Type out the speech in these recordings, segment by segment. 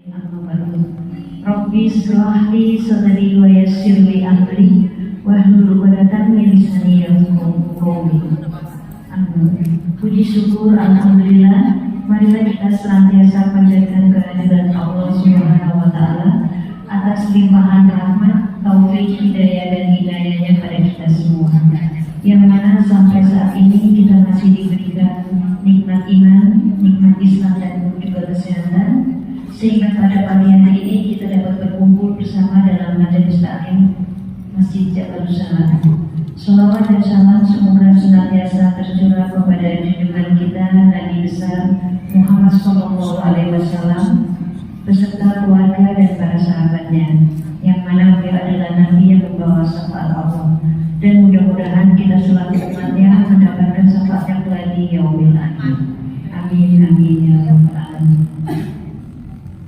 Rabbi shrah li sadri wa yassir li amri wahlul 'uqdatam min lisani yafqahu qawli. Puji syukur alhamdulillah, marilah kita senantiasa panjatkan kehadiran Allah Subhanahu wa taala atas limpahan rahmat, taufik, hidayah dan hidayahnya pada kita semua. Yang mana sampai saat ini kita masih diberikan nikmat iman, nikmat Islam dan juga kesehatan, sehingga pada pagi hari ini kita dapat berkumpul bersama dalam majelis taklim Masjid Jabalus Salam. Shalawat dan salam semoga senantiasa tercurah kepada junjungan kita Nabi besar Muhammad SAW beserta keluarga dan para sahabatnya, yang mana beliau adalah Nabi yang membawa syafaat Allah, dan mudah-mudahan kita selaku umatnya mendapatkan syafaatnya kelak di yaumil akhir. Amin amin ya rabbal alamin.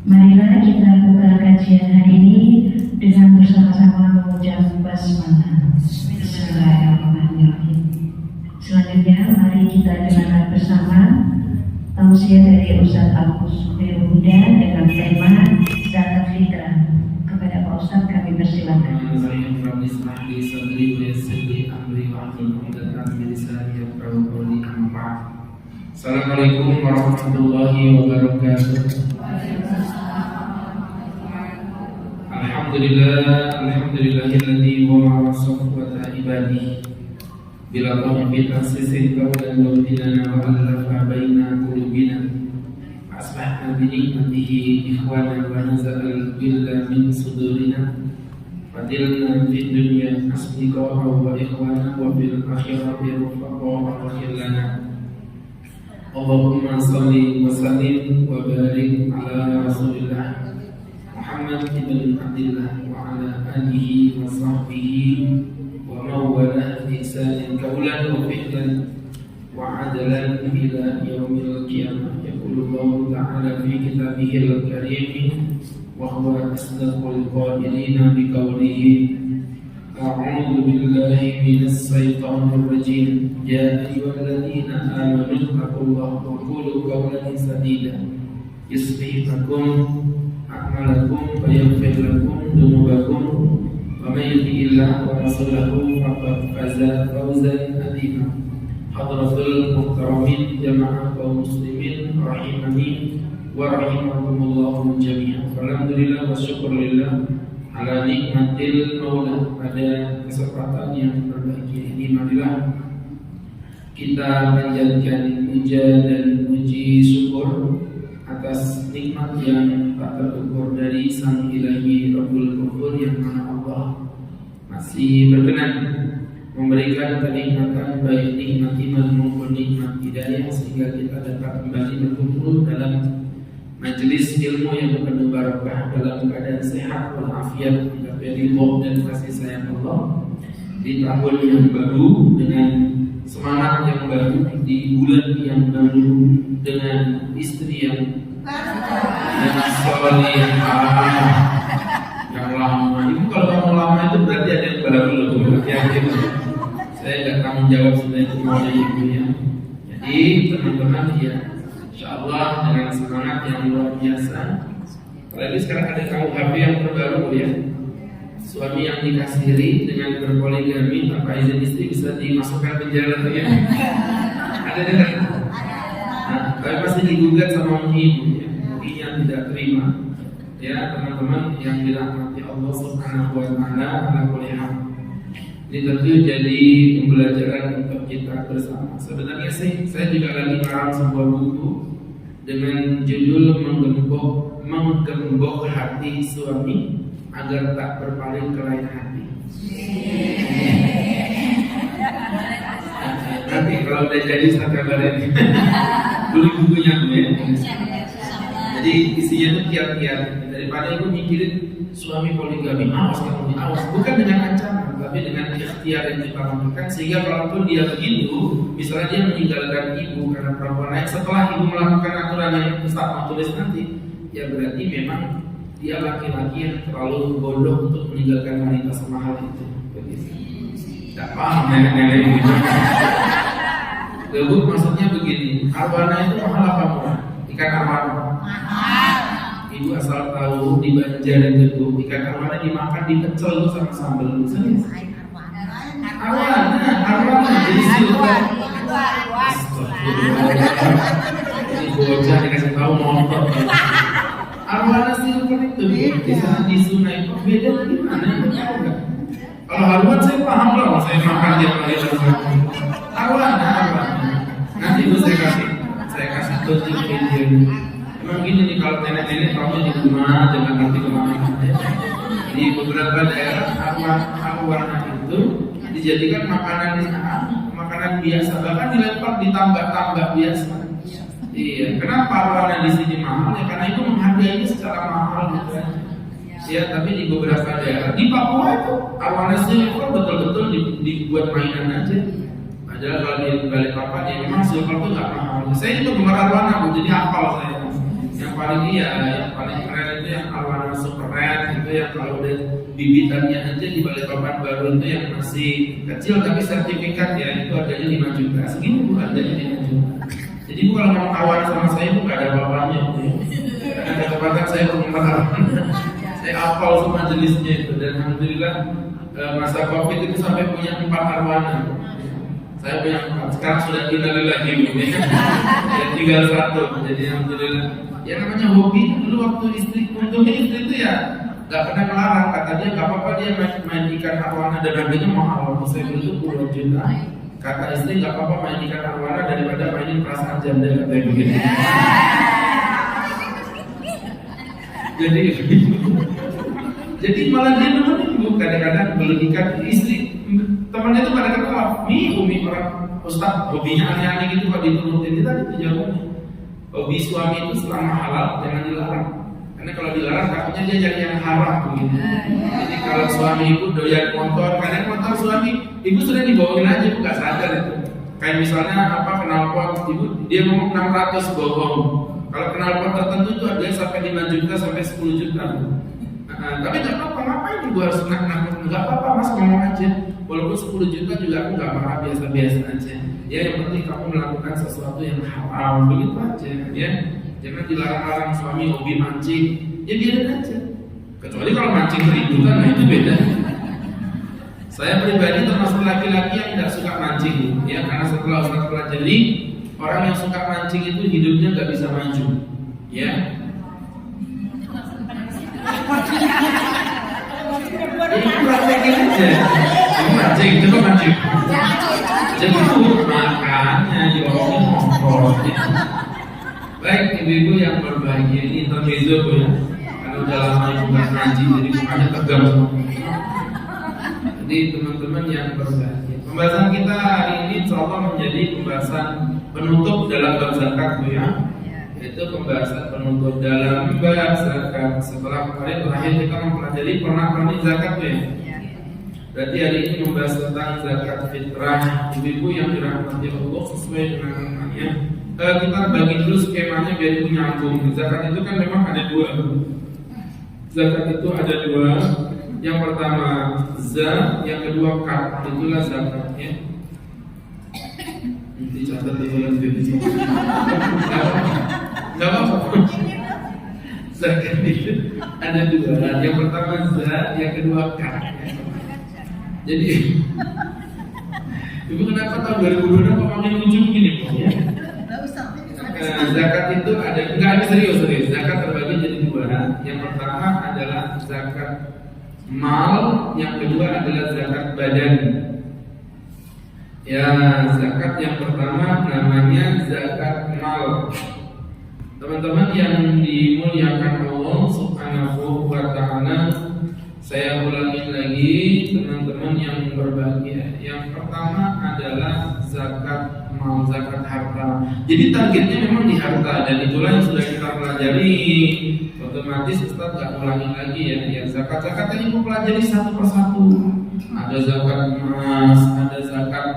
Marilah kita buka kajian hari ini dengan bersama-sama mengucap basmalah. Bismillahirrahmanirrahim. Selanjutnya mari kita dengarkan bersama tausiah dari Ustaz Agus Huda dengan tema zakat fitrah. Kepada Pak Ustaz kami persilakan. Assalamualaikum warahmatullahi wabarakatuh. Alhamdulillahilladzi wama'a safwata ibadihi bila qawmin asisin qawlan wa bidana wa allafa baina qulubina asbahna bi ni'matihi ikhwana wa nazala illa min sudurina fadilna fid dunya asdiqa'a wa ikhwana wa fil akhirati rufaqa wa khillana. Allahumma salli wa sallim wa barik ala rasulillah Muhammad ibn Abdillah wa ala alihi wa sahbihi wa mawala ihsanin kaulan wa fi'lan wa adalan ila yaumil qiyamah. Yaqulu Allah ta'ala fi kitabihil karim wa huwa asdaqul qailina bi qawlihi a'udzu billahi minas syaitonir rajim. Ya ayyuhalladzina amanu taqullaha wa qulu qawlan sadida yuslih lakum a'malakum wa yaghfir lakum dhunubakum wa may yuti'illah wa rasulahu faqad faza fawzan 'azima. Hadratul muhtaramin jamaah kaum muslimin rahimani wa rahimakumullah jami'an. Alhamdulillah wa syukurillah ala nikmatil maula. Pada kesempatan yang berbahagia ini marilah kita panjatkan puja dan puji syukur atas nikmat yang tak terukur dari Sang Ilahi Rabbul Ghafur, yang mana Allah masih berkenan memberikan kenikmatan baik nikmat iman maupun nikmat hidayah, sehingga kita dapat kembali berkumpul dalam majelis ilmu yang penuh barakah dalam keadaan sehat walafiat, mencapai ridho dan kasih sayang Allah di tahun yang baru, dengan semangat yang baru, di bulan yang baru, dengan istri yang solehah yang lama. Itu kalau kamu lama itu berarti ada yang baru loh. Yakin? Saya nggak tanggung jawab sudah itu maunya ibu ya. Jadi teman-teman ya, insyaallah dengan semangat yang luar biasa. Apalagi sekarang ada KUHP yang terbaru ya. Suami yang dikasiri dengan berpoligami tanpa izin istri bisa dimasukkan penjara tuh ya. Ada kan? Nah, tapi pasti digugat sama ibu ya. Ibunya tidak terima. Ya teman-teman yang dirahmati Allah Subhanahu wa taala, ala kulli hal. Ini tentu jadi pembelajaran untuk kita bersama. Sebenarnya saya juga lagi ngarang sebuah buku dengan judul menggembok hati suami agar tak berpaling ke lain hati. Nanti kalau udah jadi saya kabarin. Beli bukunya ya. Jadi isinya itu kiat-kiat. Daripada ibu mikirin suami poligami, awas kamu, awas. Bukan dengan ancaman, tapi dengan ikhtiar yang kita lakukan, sehingga kalaupun dia begitu, misalnya dia meninggalkan ibu karena perempuan lain, setelah ibu melakukan aturan yang Ustaz mau tulis nanti, ya berarti memang dia laki-laki yang terlalu bodoh untuk meninggalkan wanita semahal itu. Begitu. Tidak paham nenek-nenek begitu. Maksudnya begini, arwana itu mahal apa murah? Ikan arwana. ibu asal tahu di Banjar itu ikan arwana dimakan dipecel itu sama sambal serius. Arwana jadi silver. Ini bocah dikasih tahu motor. Arwana silver itu di sana di Sungai kok beda gimana? Kalau haluan saya paham lah, saya makan tiap hari arwana. Nanti itu saya kasih tunjuk video. Memang gini nih kalau nenek-nenek tahunya di rumah jangan ngerti kemana-mana. Di beberapa daerah arwana itu dijadikan makanan biasa, bahkan dilempar di tambak-tambak biasa. Iya, kenapa arwana di sini mahal? Ya karena itu menghargainya secara mahal gitu kan. Ya, tapi di beberapa daerah di Papua itu arwana silver betul-betul dibuat mainan aja. Padahal kalau di Balikpapan ya memang silver itu nggak mahal. Saya itu gemar arwana, jadi hafal saya. Yang paling keren itu yang arwana super red itu yang kalau udah bibitannya aja di Balikpapan baru itu yang masih kecil tapi sertifikat ya itu harganya 5 juta. Segini bu harganya 5 juta. Jadi bu kalau mau tawar sama saya bu gak ada apa-apanya. Karena ada kesempatan saya penggemar arwana. Saya hafal semua jenisnya itu dan alhamdulillah masa Covid itu sampai punya 4 arwana. Saya punya 4, sekarang sudah innalillahi ya tinggal 1. Jadi alhamdulillah. Ya namanya hobi dulu waktu istri itu ya nggak pernah melarang, kata dia nggak apa-apa dia main ikan arwana dan harganya mahal. Waktu saya dulu itu puluhan juta. Kata istri nggak apa-apa main ikan arwana daripada mainin perasaan janda katanya begitu. Jadi malah dia nemenin bu kadang-kadang beli ikan istri temannya itu pada ketawa umi orang ustaz hobinya aneh-aneh gitu kalau diturutin kita itu jawabannya. Hobi suami itu selama halal jangan dilarang. Karena kalau dilarang takutnya dia jadi yang haram begitu. Jadi kalau suami ibu doyan motor, kadang motor suami ibu sudah dibawain aja ibu nggak sadar itu. Kayak misalnya knalpot ibu dia ngomong 600 bohong. Kalau knalpot tertentu itu ada sampai 5 juta sampai 10 juta. Tapi nggak apa-apa, ngapain ibu harus nakut? Nggak apa-apa mas ngomong aja. Walaupun 10 juta juga aku nggak marah, biasa-biasa aja. Ya yang penting kamu melakukan sesuatu yang haram begitu aja ya. Jangan dilarang-larang suami hobi mancing, ya biarin aja. Kecuali kalau mancing keributan, nah itu beda. Saya pribadi termasuk laki-laki yang tidak suka mancing ya, karena setelah Ustaz pelajari orang yang suka mancing itu hidupnya nggak bisa maju ya. Ini praktekin aja. Kamu mancing, coba mancing. Jemput makanya diomongin motor. Baik ibu-ibu yang berbahagia ini intermezzo bu ya. Karena udah lama ibu nggak ngaji jadi mukanya tegang. Jadi teman-teman yang berbahagia. Pembahasan kita hari ini insyaallah menjadi pembahasan penutup dalam bab zakat bu ya. Yaitu pembahasan penutup dalam bab zakat. Setelah kemarin terakhir kita mempelajari pernak-pernik zakat bu ya. Berarti hari ini membahas tentang zakat fitrah. Ibu-ibu yang dirahmati Allah sesuai dengan namanya. Kita bagi dulu skemanya biar ibu nyambung. Zakat itu kan memang ada 2. Zakat itu ada 2. Yang pertama za, yang kedua kat. Itulah zakat ya. Dicatat dulu nanti. Gak apa-apa. Zakat itu ada 2. Yang pertama za, yang kedua kat. Jadi, ibu kenapa tahun 2022 kok makin lucu begini bu? Ya? Zakat itu ada serius. Zakat terbagi jadi 2. Yang pertama adalah zakat mal, yang kedua adalah zakat badan. Ya, zakat yang pertama namanya zakat mal. Teman-teman yang dimuliakan Allah Subhanahu wa Ta'ala, saya ulangi lagi teman-teman yang berbahagia. Yang pertama adalah zakat mal, zakat harta. Jadi targetnya memang di harta dan itulah yang sudah kita pelajari. Otomatis Ustaz gak ulangi lagi ya. Zakat-zakat ini ibu pelajari satu persatu. Ada zakat emas, ada zakat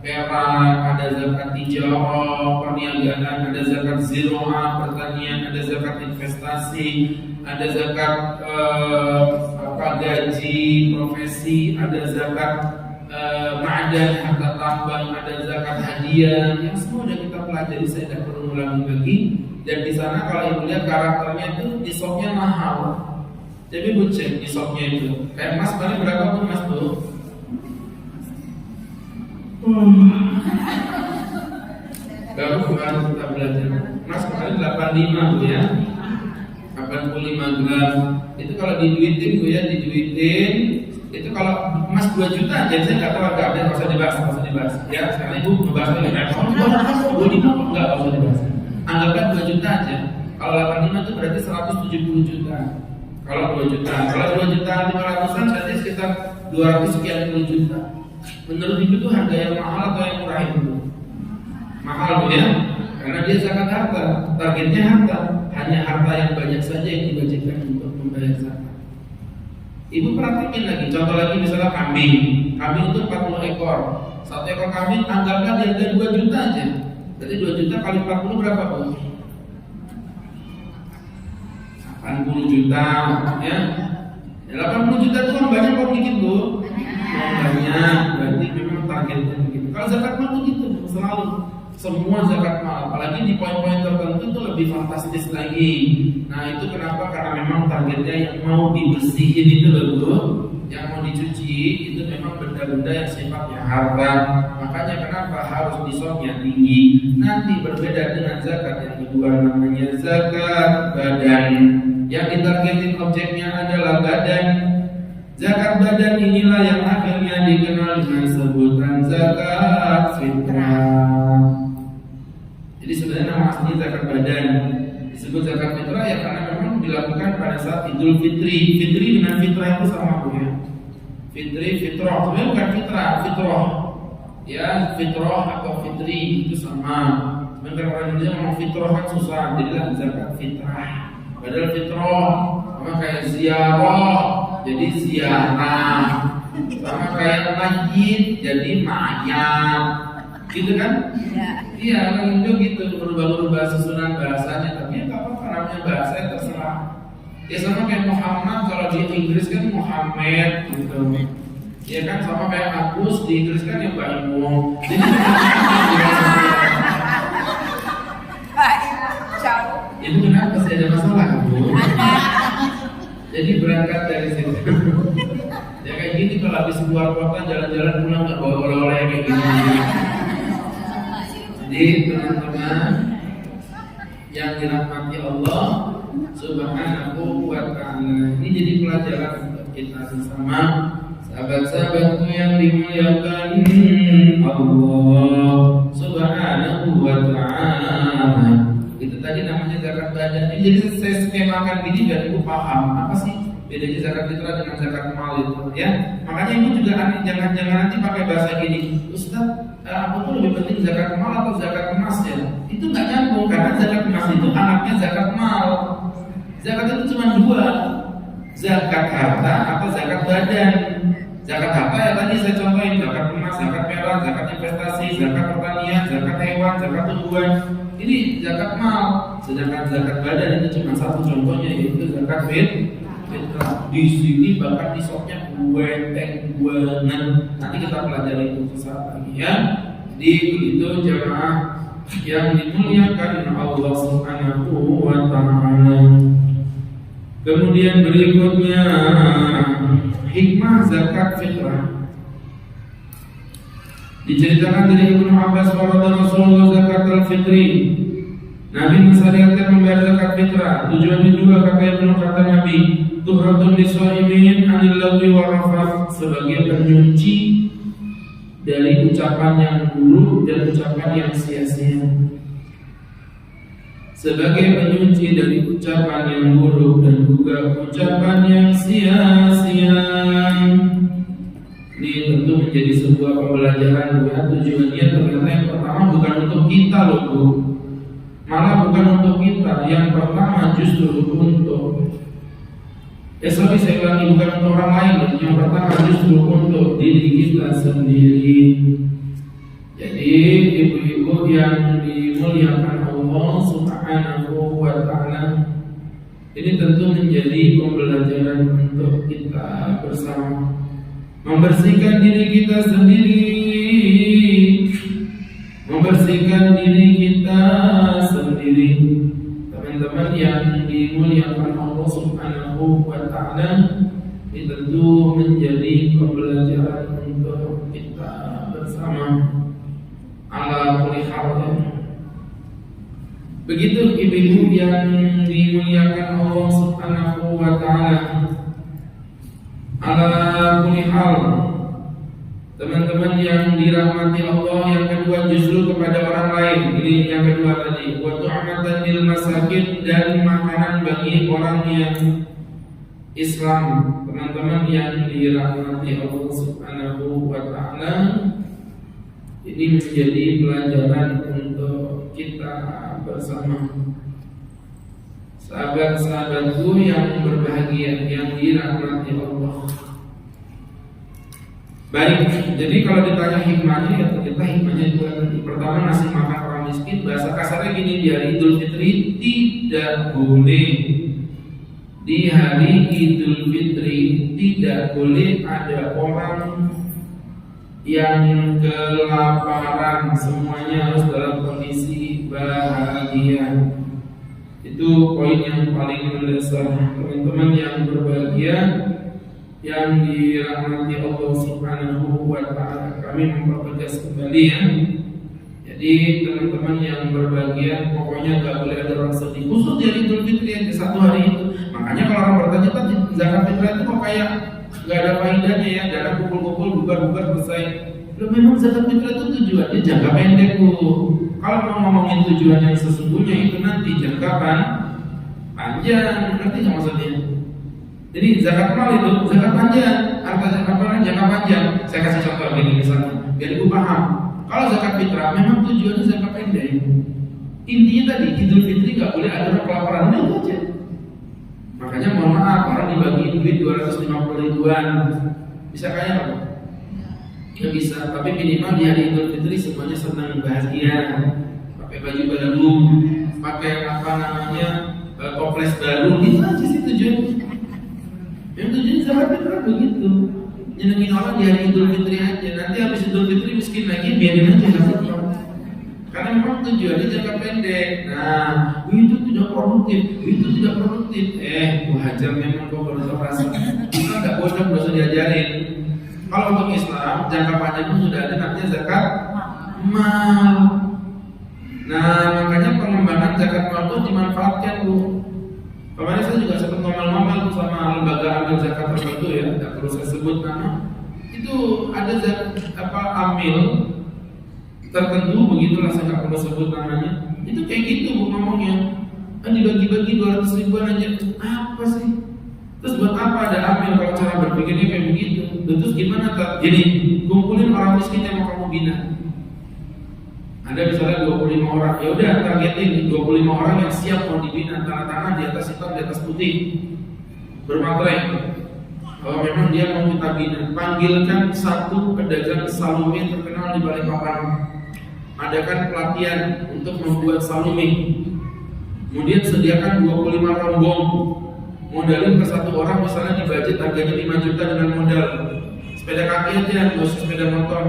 perak, ada zakat tijarah, perniagaan, ada zakat ziraah, pertanian, ada zakat investasi, ada zakat gaji, profesi, ada zakat ma'adan, harta tambang, ada zakat hadiah, yang semua udah kita pelajari, saya tidak perlu ulangi lagi. Dan di sana kalau ibu lihat karakternya itu nisabnya mahal. Jadi ibu cek nisabnya itu. Kayak emas paling berapa tuh mas tuh? Baru kemarin kita belajar. Emas kemarin 85 bu ya. 85 gram. Itu kalau diduitin bu ya, diduitin. Itu kalau emas 2 juta aja, saya nggak tahu agak ada, nggak usah dibahas. Ya, sekarang ibu membahas lagi. Enggak usah dibahas. Anggapkan 2 juta aja. Kalau 85 itu berarti 170 juta. Kalau 2 juta, kalau 2 juta 500-an berarti sekitar 200 sekian puluh juta. Menurut ibu itu harga yang mahal atau yang murah itu? Mahal bu ya, karena dia zakat harta. Targetnya harta, hanya harta yang banyak saja yang diwajibkan untuk membayar zakat. Ibu perhatiin lagi, contoh lagi misalnya kambing. Kambing itu 40 ekor. 1 ekor kambing anggaplah dia harga 2 juta aja. Berarti 2 juta kali 40 berapa bu? 80 juta ya. 80 juta itu kan banyak kok dikit bu. Banyak, berarti memang targetnya begitu. Kalau zakat mal itu gitu, selalu semua zakat mal, apalagi di poin-poin tertentu itu lebih fantastis lagi. Nah itu kenapa? Karena memang targetnya yang mau dibersihin itu loh bu, yang mau dicuci itu memang benda-benda yang sifatnya harta. Makanya kenapa harus nisabnya tinggi. Nanti berbeda dengan zakat yang kedua, namanya zakat badan. Yang ditargetin objeknya adalah badan. Zakat badan inilah yang akhirnya dikenal dengan sebutan zakat fitrah. Jadi sebenarnya nama aslinya zakat badan. Disebut zakat fitrah ya karena memang dilakukan pada saat Idul Fitri. Fitri dengan fitrah itu sama bu ya. Fitri, fitrah, sebenarnya bukan fitrah, fitrah. Ya, fitrah atau fitri itu sama. Sebenarnya orang Indonesia ngomong fitrah kan susah, jadilah zakat fitrah. Padahal fitrah sama kayak ziarah, jadi ziarah. Sama kayak majid, jadi mayat. Gitu kan? Iya, orang Indo gitu, berubah-ubah susunan bahasanya. Tapi ya nggak apa-apa, namanya bahasa ya terserah. Ya sama kayak Muhammad, kalau di Inggris kan Muhammad gitu. Ya kan sama kayak Agus, di Inggris kan yang Mbak Imo. Jadi itu kenapa sih ada masalah bu? Jadi berangkat dari situ. Ya kayak gini kalau habis keluar kota jalan-jalan pulang nggak bawa oleh-oleh kayak gini. Jadi teman-teman yang dirahmati Allah Subhanahu wa ta'ala, ini jadi pelajaran untuk kita bersama, sahabat-sahabatku yang dimuliakan Allah Subhanahu wa ta'ala. Itu tadi namanya zakat badan. Ini jadi saya skemakan gini biar ibu paham apa sih bedanya zakat fitrah dengan zakat mal itu ya. Makanya ibu juga jangan nanti pakai bahasa gini, Ustaz, apa tuh lebih penting zakat mal atau zakat emas ya? Itu nggak nyambung karena zakat emas itu anaknya zakat mal. Zakat itu cuma 2, zakat harta atau zakat badan. Zakat harta ya tadi saya contohin, zakat emas, zakat perak, zakat investasi, zakat pertanian, zakat hewan, zakat tumbuhan. Ini zakat mal. Sedangkan zakat badan itu cuma satu contohnya, yaitu zakat fitrah. Di sini bahkan nisabnya banget. Nanti kita pelajari itu sesaat lagi ya. Jadi begitu jemaah yang dimuliakan Allah Subhanahu wa ta'ala. Kemudian berikutnya hikmah zakat fitrah. Diceritakan dari Ibnu Abbas bahwa Rasulullah zakat al-fitri, Nabi mensyariatkan membayar zakat fitrah. Tujuannya juga kata Ibnu kata Nabi, tuhratun lisaimin anil lagwi wa rafath, sebagai penyuci dari ucapan yang buruk dan ucapan yang sia-sia. Sebagai penyuci dari ucapan yang buruk dan juga ucapan yang sia-sia. Ini tentu menjadi sebuah pembelajaran ya. Tujuannya ternyata yang pertama bukan untuk kita loh bu, malah bukan untuk kita. Yang pertama justru untuk saya ulangi, bukan untuk orang lain loh. Yang pertama justru untuk diri kita sendiri. Jadi ibu-ibu yang dimuliakan Allah Subhanahu wa ta'ala, ini tentu menjadi pembelajaran untuk kita bersama. membersihkan diri kita sendiri, membersihkan diri kita sendiri. Teman-teman yang dimuliakan Allah Subhanahu wa Ta'ala, ini tentu menjadi pembelajaran untuk kita bersama. Ala kulli hal. Begitu ibu-ibu yang dimuliakan Allah Subhanahu wa Ta'ala. Ala kulli hal, teman-teman yang dirahmati Allah, yang kedua justru kepada orang lain. Ini yang kedua tadi, wa tu'matan lil masakin, dan makanan bagi orang yang Islam. Teman-teman yang dirahmati Allah Subhanahu wa Ta'ala, ini menjadi pelajaran untuk kita bersama. Sahabat-sahabatku yang berbahagia, yang dirahmati Allah. Baik, jadi kalau ditanya hikmahnya, ya ternyata hikmahnya dua tadi. Pertama, ngasih makan orang miskin. Bahasa kasarnya gini, di hari Idul Fitri tidak boleh. Di hari Idul Fitri tidak boleh ada orang yang kelaparan. Semuanya harus dalam kondisi bahagia. Itu poin yang paling mendasar. Teman-teman yang berbahagia, yang dirahmati Allah Subhanahu wa Ta'ala, kami mempertegas kembali ya. Jadi teman-teman yang berbahagia, pokoknya gak boleh ada orang sedih, khusus di hari Idul Fitri yang di satu hari itu. Makanya kalau orang bertanya tadi, zakat fitrah itu kok kayak gak ada faedahnya ya, jangan kumpul-kumpul, bubar-bubar selesai. Loh, memang zakat fitrah itu tujuannya jangka pendek tuh. Kalau mau ngomongin tujuan yang sesungguhnya itu nanti jangka panjang, ngerti nggak maksudnya? Jadi zakat mal itu zakat panjang, harta zakat mal jangka panjang. Saya kasih contoh begini misalnya, biar ibu paham. Kalau zakat fitrah memang tujuannya jangka pendek. Intinya tadi Idul Fitri nggak boleh ada orang kelaparan, itu aja. Makanya mohon maaf, orang dibagi duit 250 ribuan, bisa kaya apa? Ya bisa, tapi minimal di hari Idul Fitri semuanya senang bahagia, pakai baju baru, pakai apa namanya toples baru, itu aja sih tujuannya. Yang tujuannya zakat fitrah begitu, nyenengin orang di hari Idul Fitri aja. Nanti habis Idul Fitri miskin lagi, biarin aja nggak apa-apa. Karena memang tujuannya jangka pendek. Nah, itu tidak produktif, itu tidak produktif. Wajar memang kok berasa. Kita nggak bodoh, nggak usah diajarin. Kalau untuk Islam, jangka panjang itu sudah ada namanya zakat mal. Nah, makanya pengembangan zakat mal itu dimanfaatkan Bu. Kemarin saya juga sempat ngomel-ngomel sama lembaga amil zakat tertentu ya, tidak perlu saya sebut nama. Itu ada amil tertentu, begitulah saya nggak perlu sebut namanya. Itu kayak gitu Bu ngomongnya. Kan dibagi-bagi 200 ribuan aja. Apa sih? Terus buat apa ada amil kalau cara berpikirnya kayak begitu? Terus gimana tak? Jadi kumpulin orang miskin yang mau kamu bina. Ada misalnya 25 orang, ya udah targetin 25 orang yang siap mau dibina, tanda tangan di atas hitam di atas putih, bermaterai. Kalau memang dia mau kita bina, panggilkan satu pedagang salumi terkenal di Balikpapan, adakan pelatihan untuk membuat salumi. Kemudian sediakan 25 rombong, modalin ke satu orang misalnya di budget harganya 5 juta dengan modal sepeda kaki aja, nggak usah sepeda motor,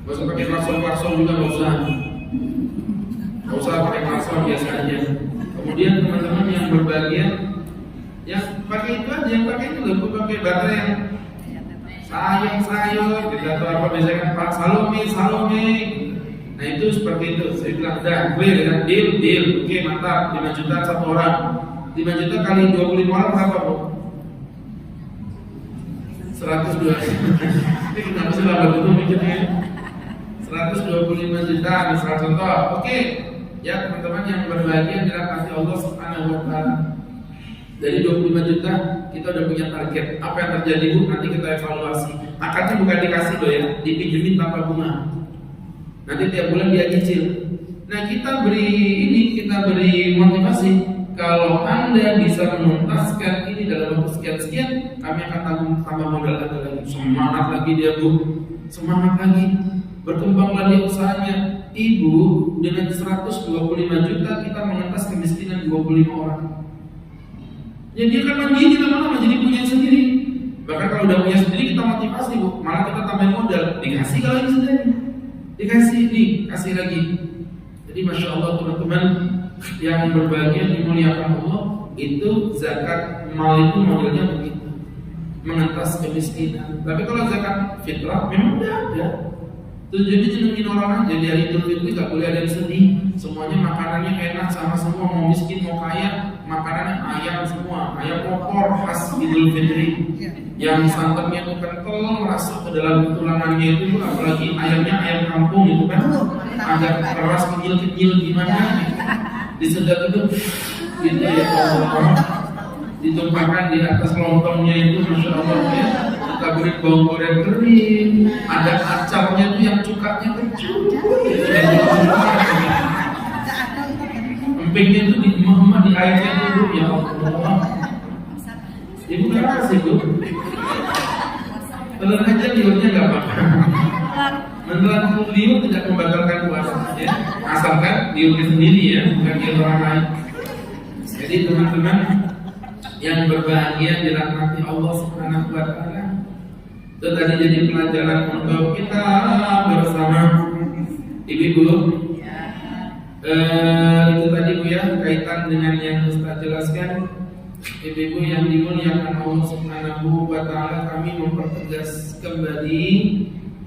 nggak usah pakai klakson juga, nggak usah pakai klakson, biasa aja. Kemudian teman-teman yang berbahagia, yang pakai itu aja, yang pakai itu loh, pakai baterai yang sayur, kita tahu apa biasanya kan Pak Salome. Nah itu seperti itu, saya bilang dah clear ya, deal, oke mantap, 5 juta satu orang. 5 juta kali 25 orang berapa Bu? 102. Ini kenapa sih lama itu mikirnya? 125 juta misal contoh. Oke. Ya teman-teman yang berbahagia dirahmati Allah Subhanahu wa Ta'ala. Dari 25 juta kita udah punya target. Apa yang terjadi Bu? Nanti kita evaluasi. Akadnya bukan dikasih loh ya, dipinjemin tanpa bunga. Nanti tiap bulan dia cicil. Nah kita beri motivasi. Kalau Anda bisa menuntaskan ini dalam waktu sekian-sekian, kami akan tambah modal Anda lagi. Semangat lagi dia Bu, semangat lagi, berkembang lagi usahanya. Ibu, dengan 125 juta kita mengentas kemiskinan 25 orang. Ya dia kan mandiri lama-lama jadi punya sendiri. Bahkan kalau udah punya sendiri kita motivasi bu, malah kita tambahin modal, dikasih kalau ini sendiri, dikasih nih, kasih lagi. Jadi masya Allah teman-teman yang berbahagia dimuliakan Allah, itu zakat mal itu modelnya begitu, mengentas kemiskinan. Tapi kalau zakat fitrah memang udah ada. Jadi jenengin orang aja, di hari Idul Fitri gak boleh ada yang sedih. Semuanya makanannya enak sama semua, mau miskin mau kaya, makanannya ayam semua, ayam opor khas Idul Fitri. Yang santannya itu kental, masuk ke dalam tulangannya itu, apalagi ayamnya ayam kampung gitu kan, agak keras kecil-kecil gimana, disedot itu, gitu ya Allah. Ditumpahkan di atas lontongnya itu, masya Allah ya. Kita beri bawang goreng kering, ada acarnya tuh yang cukanya kecil, empingnya itu di emak di airnya dulu ya Allah. Ibu kenapa sih bu? Telur aja liurnya nggak apa-apa. Menelan liur tidak membatalkan puasa, ya. Asalkan liurnya sendiri ya, bukan liur orang lain. Jadi teman-teman yang berbahagia dirahmati Allah Subhanahu wa Ta'ala, itu tadi jadi pelajaran untuk kita bersama. Ibu-ibu, itu tadi bu ya, kaitan dengan yang Ustaz jelaskan. Ibu-ibu yang dimuliakan Allah Subhanahu wa Ta'ala, kami mempertegas kembali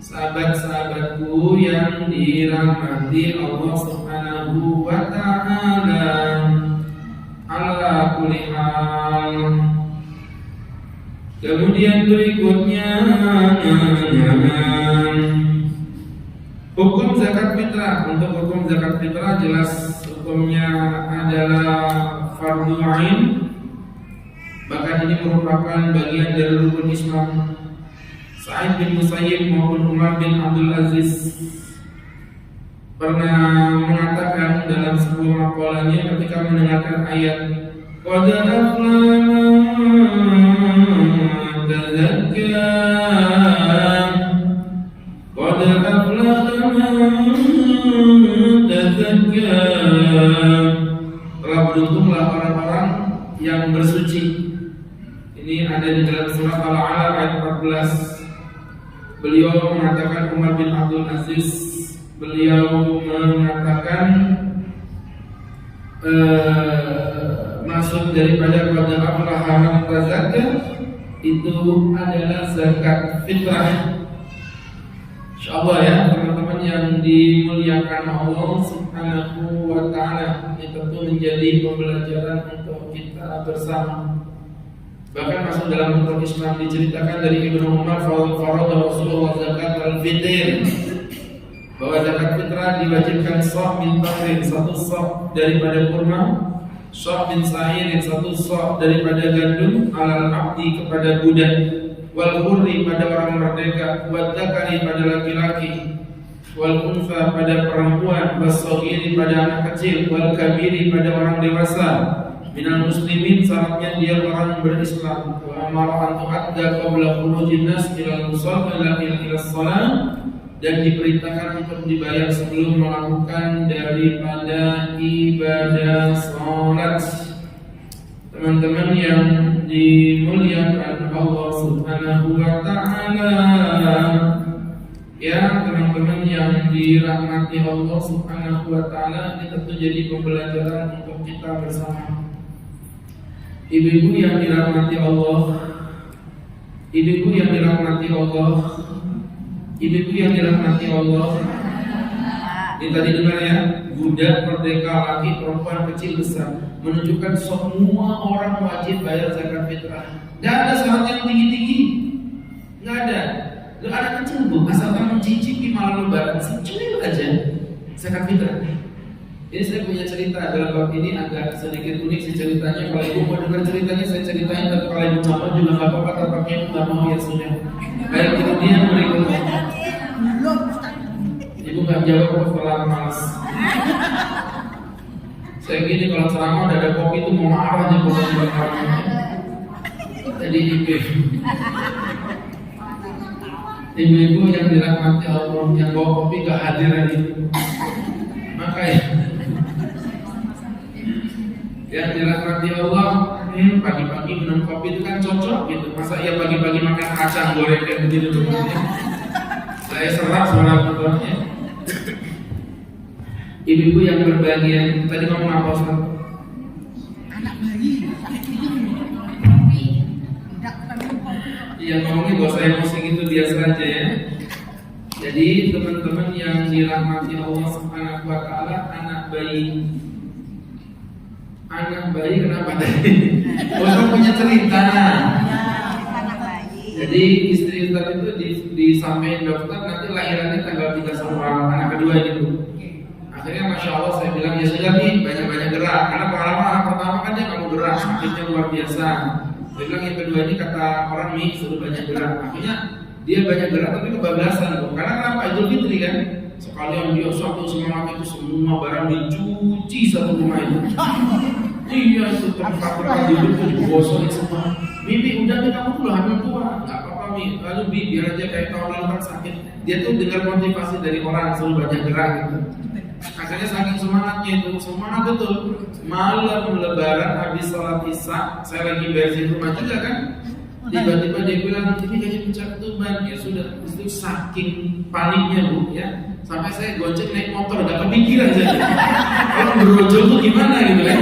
sahabat-sahabatku yang dirahmati Allah Subhanahu wa Ta'ala. Ala kulli hal. Kemudian berikutnya hukum zakat fitrah. Untuk hukum zakat fitrah jelas hukumnya adalah fardhu ain. Bahkan ini merupakan bagian dari rukun Islam. Sa'id bin Musayyib maupun Umar bin Abdul Aziz pernah mengatakan dalam sebuah maqalahnya ketika mendengarkan ayat qad aflaha man tazakka qad aflaha man tazakka, telah beruntunglah orang-orang yang bersuci. Ini ada di dalam surat Al-Alaq ayat 14. Beliau mengatakan, Umar bin Abdul Aziz, beliau mengatakan maksud daripada pada aflaha man tazakka itu adalah zakat fitrah. Insyaallah ya teman-teman yang dimuliakan Allah Subhanahu wa Ta'ala, ini tentu menjadi pembelajaran untuk kita bersama. Bahkan masuk dalam hukum Islam diceritakan dari Ibnu Umar, farada Rasulullah zakat al-fitr, bahwa zakat fitrah diwajibkan sah' min tamrin, satu sah' daripada kurma, sah' min sa'ir, satu sah' daripada gandum, alal abdi kepada budak, wal hurri pada orang merdeka, wal dzakari pada laki-laki, wal unsa pada perempuan, was shaghiri pada anak kecil, wal kabiri pada orang dewasa. Minal muslimin, syaratnya dia orang berislam. Wa amara an tu'adda qabla khurujin nas ila musalla ila shalah, dan diperintahkan untuk dibayar sebelum melakukan daripada ibadah salat. Teman-teman yang dimuliakan Allah Subhanahu wa Ta'ala, ya teman-teman yang dirahmati Allah Subhanahu wa Ta'ala, ini tentu jadi pembelajaran untuk kita bersama. Ibu-ibu yang dirahmati Allah, ibu-ibu yang dirahmati Allah, ibu-ibu yang dirahmati Allah. Ini tadi dengar ya, budak, merdeka, laki, perempuan, kecil, besar, menunjukkan semua orang wajib bayar zakat fitrah. Gak ada syarat yang tinggi-tinggi, gak ada. Lu anak kecil bu, asalkan mencicipi malam lebaran, secuil aja zakat fitrah. Ini saya punya cerita dalam bab ini agak sedikit unik sih ceritanya. Kalau ibu mau dengar ceritanya saya ceritain, tapi kalau ibu mau juga nggak apa-apa. Tampaknya ibu nggak mau ya sudah. Baik, kemudian berikutnya. Ibu nggak jawab kok setelah malas. Saya gini kalau ceramah udah ada kopi itu mau marah aja pokoknya. Jadi ibu-ibu yang dirahmati Allah, yang bawa kopi nggak hadir hari itu. Makanya yang dirahmati Allah, pagi-pagi minum kopi itu kan cocok gitu. Masa ya pagi-pagi makan kacang goreng kayak begitu tuh. Saya serap suara motornya. Ibu-ibu yang berbahagia, tadi ngomong apa Ustaz? Anak bayi. Iya, ngomongnya gak usah emosi gitu, biasa aja ya. Jadi teman-teman yang dirahmati Allah Subhanahu wa taala, anak bayi kenapa tadi? Ustaz punya cerita. Anak bayi. Jadi istri Ustaz itu disampaikan dokter nanti lahirannya tanggal 3 Syawal, anak kedua itu. Akhirnya Masya Allah saya bilang ya sudah nih banyak-banyak gerak. Karena pengalaman anak pertama kan dia kamu gerak, sakitnya luar biasa. Saya bilang yang kedua ini kata orang nih suruh banyak gerak. Akhirnya dia banyak gerak tapi kebablasan tuh. Karena kenapa? Idul Fitri kan. Sekalian dia satu semangat itu semua barang dicuci satu rumah itu. Iya itu tempat duduk tuh digosok semua. Bibi udah nih kamu tuh hamil tua, nggak apa-apa Mi. Lalu Bi biar aja kayak tahun lalu kan sakit. Dia tuh dengar motivasi dari orang suruh banyak gerak gitu. Akhirnya saking semangatnya itu, semangat betul. Malam lebaran habis sholat isya, saya lagi beresin rumah juga kan. Tiba-tiba dia bilang ini kayaknya pecah ketuban. Ya sudah, itu saking paniknya Bu ya. Sampai saya gocek naik motor, gak kepikiran saja. Kalau berojol tuh gimana gitu kan?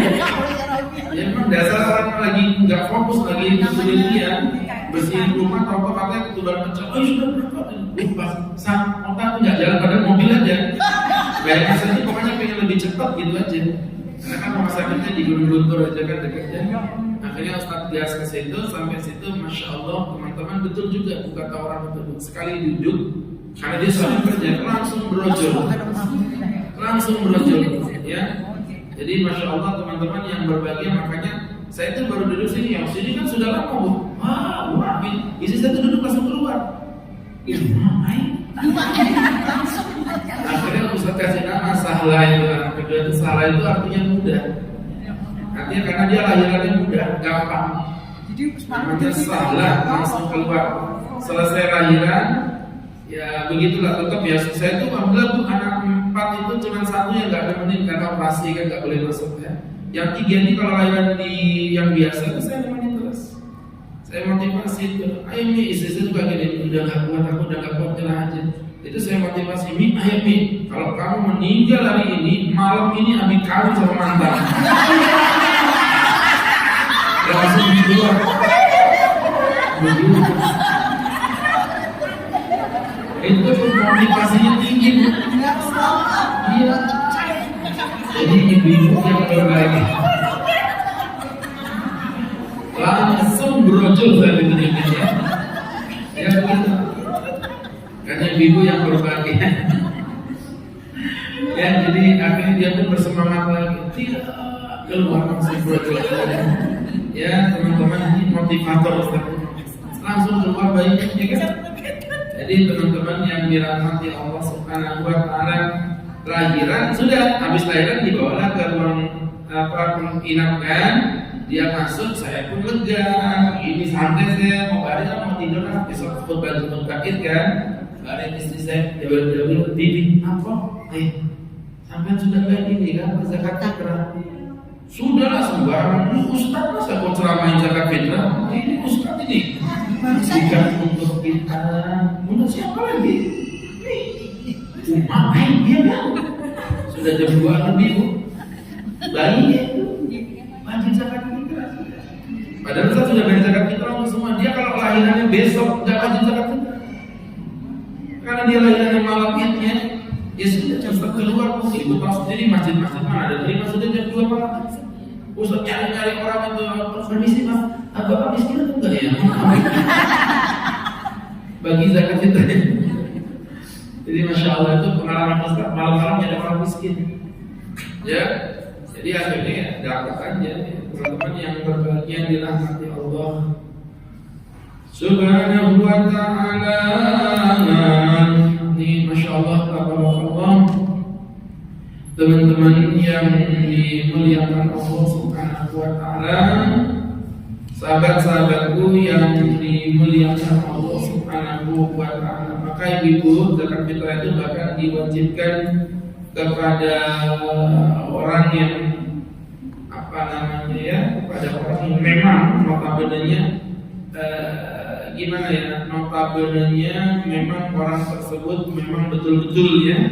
Ya memang dasar orang lagi nggak fokus lagi kuliah bersihin rumah, tahu katanya ketuban pecah. Oh sudah berapa? Pas sang otak tuh nggak jalan pada mobil aja. Bayangkan saja pokoknya pengen lebih cepat gitu aja. Karena kan rumah sakitnya di Gunung Guntur aja kan dekatnya. Akhirnya Ustadz gas ke situ, sampai situ, masya Allah teman-teman betul juga kata orang betul. Sekali duduk, karena dia selalu kerja langsung berojol, ya. Jadi masya Allah teman-teman yang berbahagia, makanya saya itu baru duduk sini, yang sini kan sudah lama Bu. Wah, isi saya tuh duduk langsung keluar. Ya, akhirnya Ustadz kasih nama Sahla itu, anak kedua itu Sahla itu artinya mudah. Artinya karena dia lahirannya mudah, gampang. Namanya Sahla, langsung keluar. Selesai lahiran, ya begitulah tetap ya. Saya tuh alhamdulillah Bu, anak 4 itu cuma satu yang nggak nemenin karena operasi kan nggak boleh masuk ya. Yang 3 ini kalau lahiran di yang biasa itu saya nemenin terus. Saya motivasi itu, ayo Mi, istri saya juga gini, udah nggak kuat, aku udah nggak kuat, jalan aja. Itu saya motivasi, Mi, ayo Mi, kalau kamu meninggal hari ini, malam ini Abi kawin sama mantan. Langsung di luar. Itu motivasinya tinggi. Iya. Jadi ibu-ibu yang berbagi langsung berojol dari dunia ya. Ya begitu. Karena ibu yang berbahagia. Ya jadi akhirnya dia pun bersemangat lagi. Tidak keluar langsung berojol. Ya teman-teman ini motivator Ustaz. Langsung keluar bayinya ya kan. Jadi teman-teman yang dirahmati Allah Subhanahu wa taala, lahiran sudah, habis lahiran dibawalah ke ruang inapkan. Dia masuk, saya pun lega. Ini santai saya mau balik, mau tidur kan. Besok khutbah bangkit kan. Balik istri saya, dia bilang, Bibi, apa? Sampai sudah kayak gini kan, zakat fitrah. Sudahlah sembarang, Ustaz masa kau ceramain zakat fitrah? Ini Ustaz ini. Bukan untuk kita, untuk siapa lagi? Ngapain dia kan? Sudah jam 2 lebih Bu. Bayinya itu wajib zakat fitrah. Padahal Ustaz sudah bayar zakat fitrah untuk semua. Dia kalau lahirannya besok nggak wajib zakat fitrah. Karena dia lahirannya malam idnya, ya sudah jam 1 keluar. Ibu tahu sendiri masjid-masjid mana ada terima sudah jam 2 malam. Ustaz nyari-nyari orang itu permisi Mas, Bapak miskin atau enggak ya? Bagi zakat fitrah. Jadi masya Allah itu pengalaman Ustaz, malam-malam ada orang miskin. Ya, jadi akhirnya dapat aja teman-teman yang berbahagia dirahmati Allah Subhanahu wa ta'ala. Ini masya Allah, tabarakallah. Teman-teman yang dimuliakan Allah Subhanahu wa ta'ala, sahabat-sahabatku yang dimuliakan Allah Subhanahu wa ta'ala, maka ibu zakat fitrah itu bahkan diwajibkan kepada orang yang kepada ada orang yang memang notabene-nya gimana ya, notabene-nya memang orang tersebut memang betul-betul ya,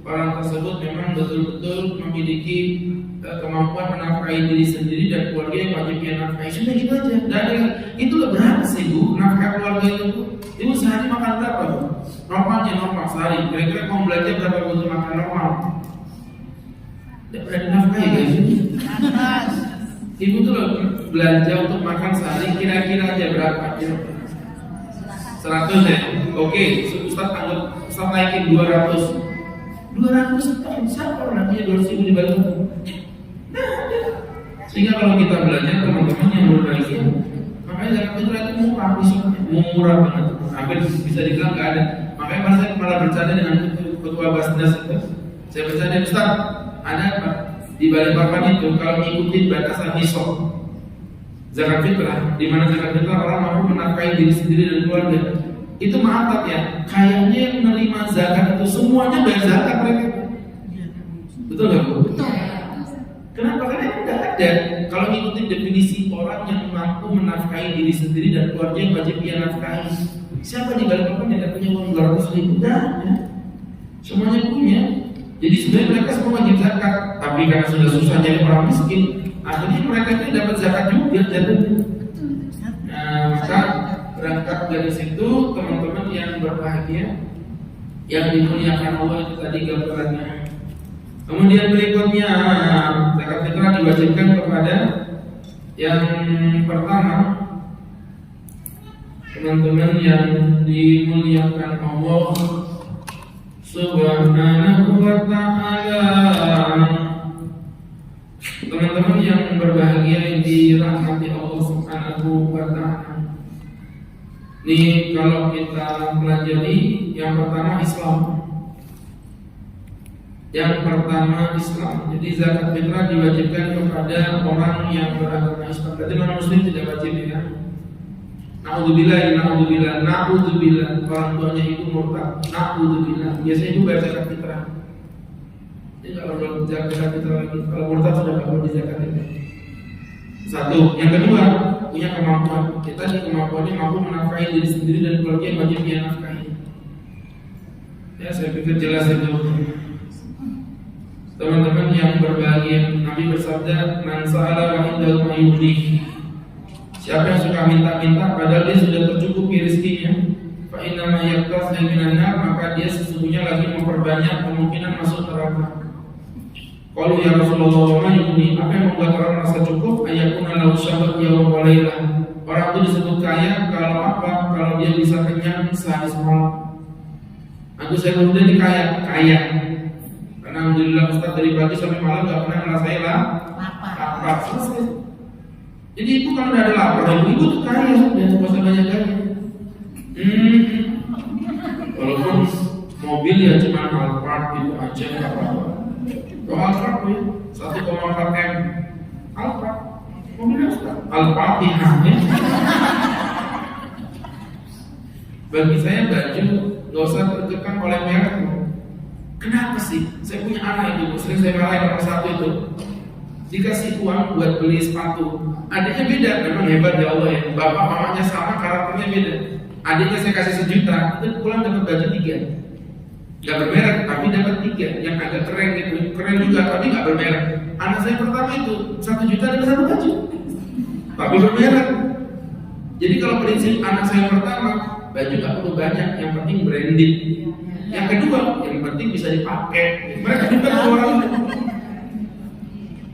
orang tersebut memang betul-betul memiliki kemampuan menafkahi diri sendiri dan keluarga yang wajib dia nafkahi. Sudah gitu aja. Dan itu berapa sih Bu nafkah keluarga itu Bu? Ibu sehari makan berapa Bu? Normalnya normal sehari. Kira-kira mau belanja berapa butuh makan normal? Tidak pernah dinafkahi guys. Ibu tuh belanja untuk makan sehari kira-kira aja berapa? 100 ya? Oke, Ustaz anggap Ustaz naikin 200. 200 tahun, siapa orang punya 200 ribu di balik? Sehingga kalau kita belajar teman-teman yang berbagi, makanya zakat fitrah itu murah banget. Hampir bisa dibilang nggak ada. Makanya saya malah bercanda dengan ketua Basnas itu. Saya bercanda, Ustaz, ada apa? Di balik papan itu kalau mengikuti batasan nisab zakat fitrah, di mana zakat fitrah orang mampu menafkahi diri sendiri dan keluarga. Itu maaf ya, kayaknya yang menerima zakat itu semuanya bayar zakat mereka. Betul nggak Bu? Betul. Kenapa? Karena itu nggak ada. Kalau ngikutin definisi orang yang mampu menafkahi diri sendiri dan keluarga yang wajib dia nafkahi. Siapa di balik papan yang punya uang 200 ribu? Nggak ada. Semuanya punya. Jadi sebenarnya mereka semua wajib zakat, tapi karena sudah susah jadi orang miskin, akhirnya mereka itu dapat zakat juga jatuhnya. Nah, maka berangkat dari situ teman-teman yang berbahagia, yang dimuliakan Allah itu tadi gambarannya. Kemudian berikutnya zakat fitrah diwajibkan kepada yang pertama, teman-teman yang dimuliakan Allah Subhanahu wa ta'ala, teman-teman yang berbahagia yang dirahmati Allah Subhanahu wa ta'ala. Nih kalau kita pelajari yang pertama Islam. Yang pertama Islam. Jadi zakat fitrah diwajibkan kepada orang yang beragama Islam. Berarti non muslim tidak wajib ya. Naudzubillah, orang tuanya itu murtad. Naudzubillah. Biasanya itu bayar zakat fitrah. Jadi kalau belum zakat fitrah lagi, kalau murtad sudah nggak perlu zakat fitrah. Satu. Yang kedua, punya kemampuan. Kita di kemampuannya mampu menafkahi diri sendiri dan keluarga yang wajib dia nafkahi. Ya, saya pikir jelas itu. Teman-teman yang berbahagia, Nabi bersabda, "Man sa'ala wa indahu ma yudhi." Siapa yang suka minta-minta padahal dia sudah tercukupi rezekinya, fa inna ma yaqtasu minan nar, maka dia sesungguhnya lagi memperbanyak kemungkinan masuk neraka. Kalau ya Rasulullah, ma yudhi, apa yang membuat orang merasa cukup? Ayakuna lahu syabat yaum wa lailah. Orang itu disebut kaya kalau apa? Kalau dia bisa kenyang sehari semalam. Aku saya muda di kaya. Karena alhamdulillah Ustaz dari pagi sampai malam gak pernah ngerasain lapar. Selesai. Jadi itu kalau udah ada lapar, ibu tuh kaya sudah, nggak usah banyak gaya. Walaupun mobil ya cuma Alphard gitu aja nggak apa-apa. Kalau Alphard ya 1,4 M, Alphard mobilnya Al-Fatihah ya. Bagi saya baju nggak usah terkekang oleh merek. Kenapa sih? Saya punya anak itu, sering saya marahin nomor satu itu. Dikasih uang buat beli sepatu, adiknya beda, memang hebat ya Allah ya. Bapak mamanya sama, karakternya beda. Adiknya saya kasih 1 juta, itu pulang dapat baju 3. Gak bermerek, tapi dapat 3. Yang agak keren gitu, keren juga, tapi gak bermerek. Anak saya pertama itu 1 juta dapat 1 baju, tapi bermerek. Jadi kalau prinsip anak saya pertama, baju gak perlu banyak, yang penting branded. Yang kedua, yang penting bisa dipakai. Mereka juga orang.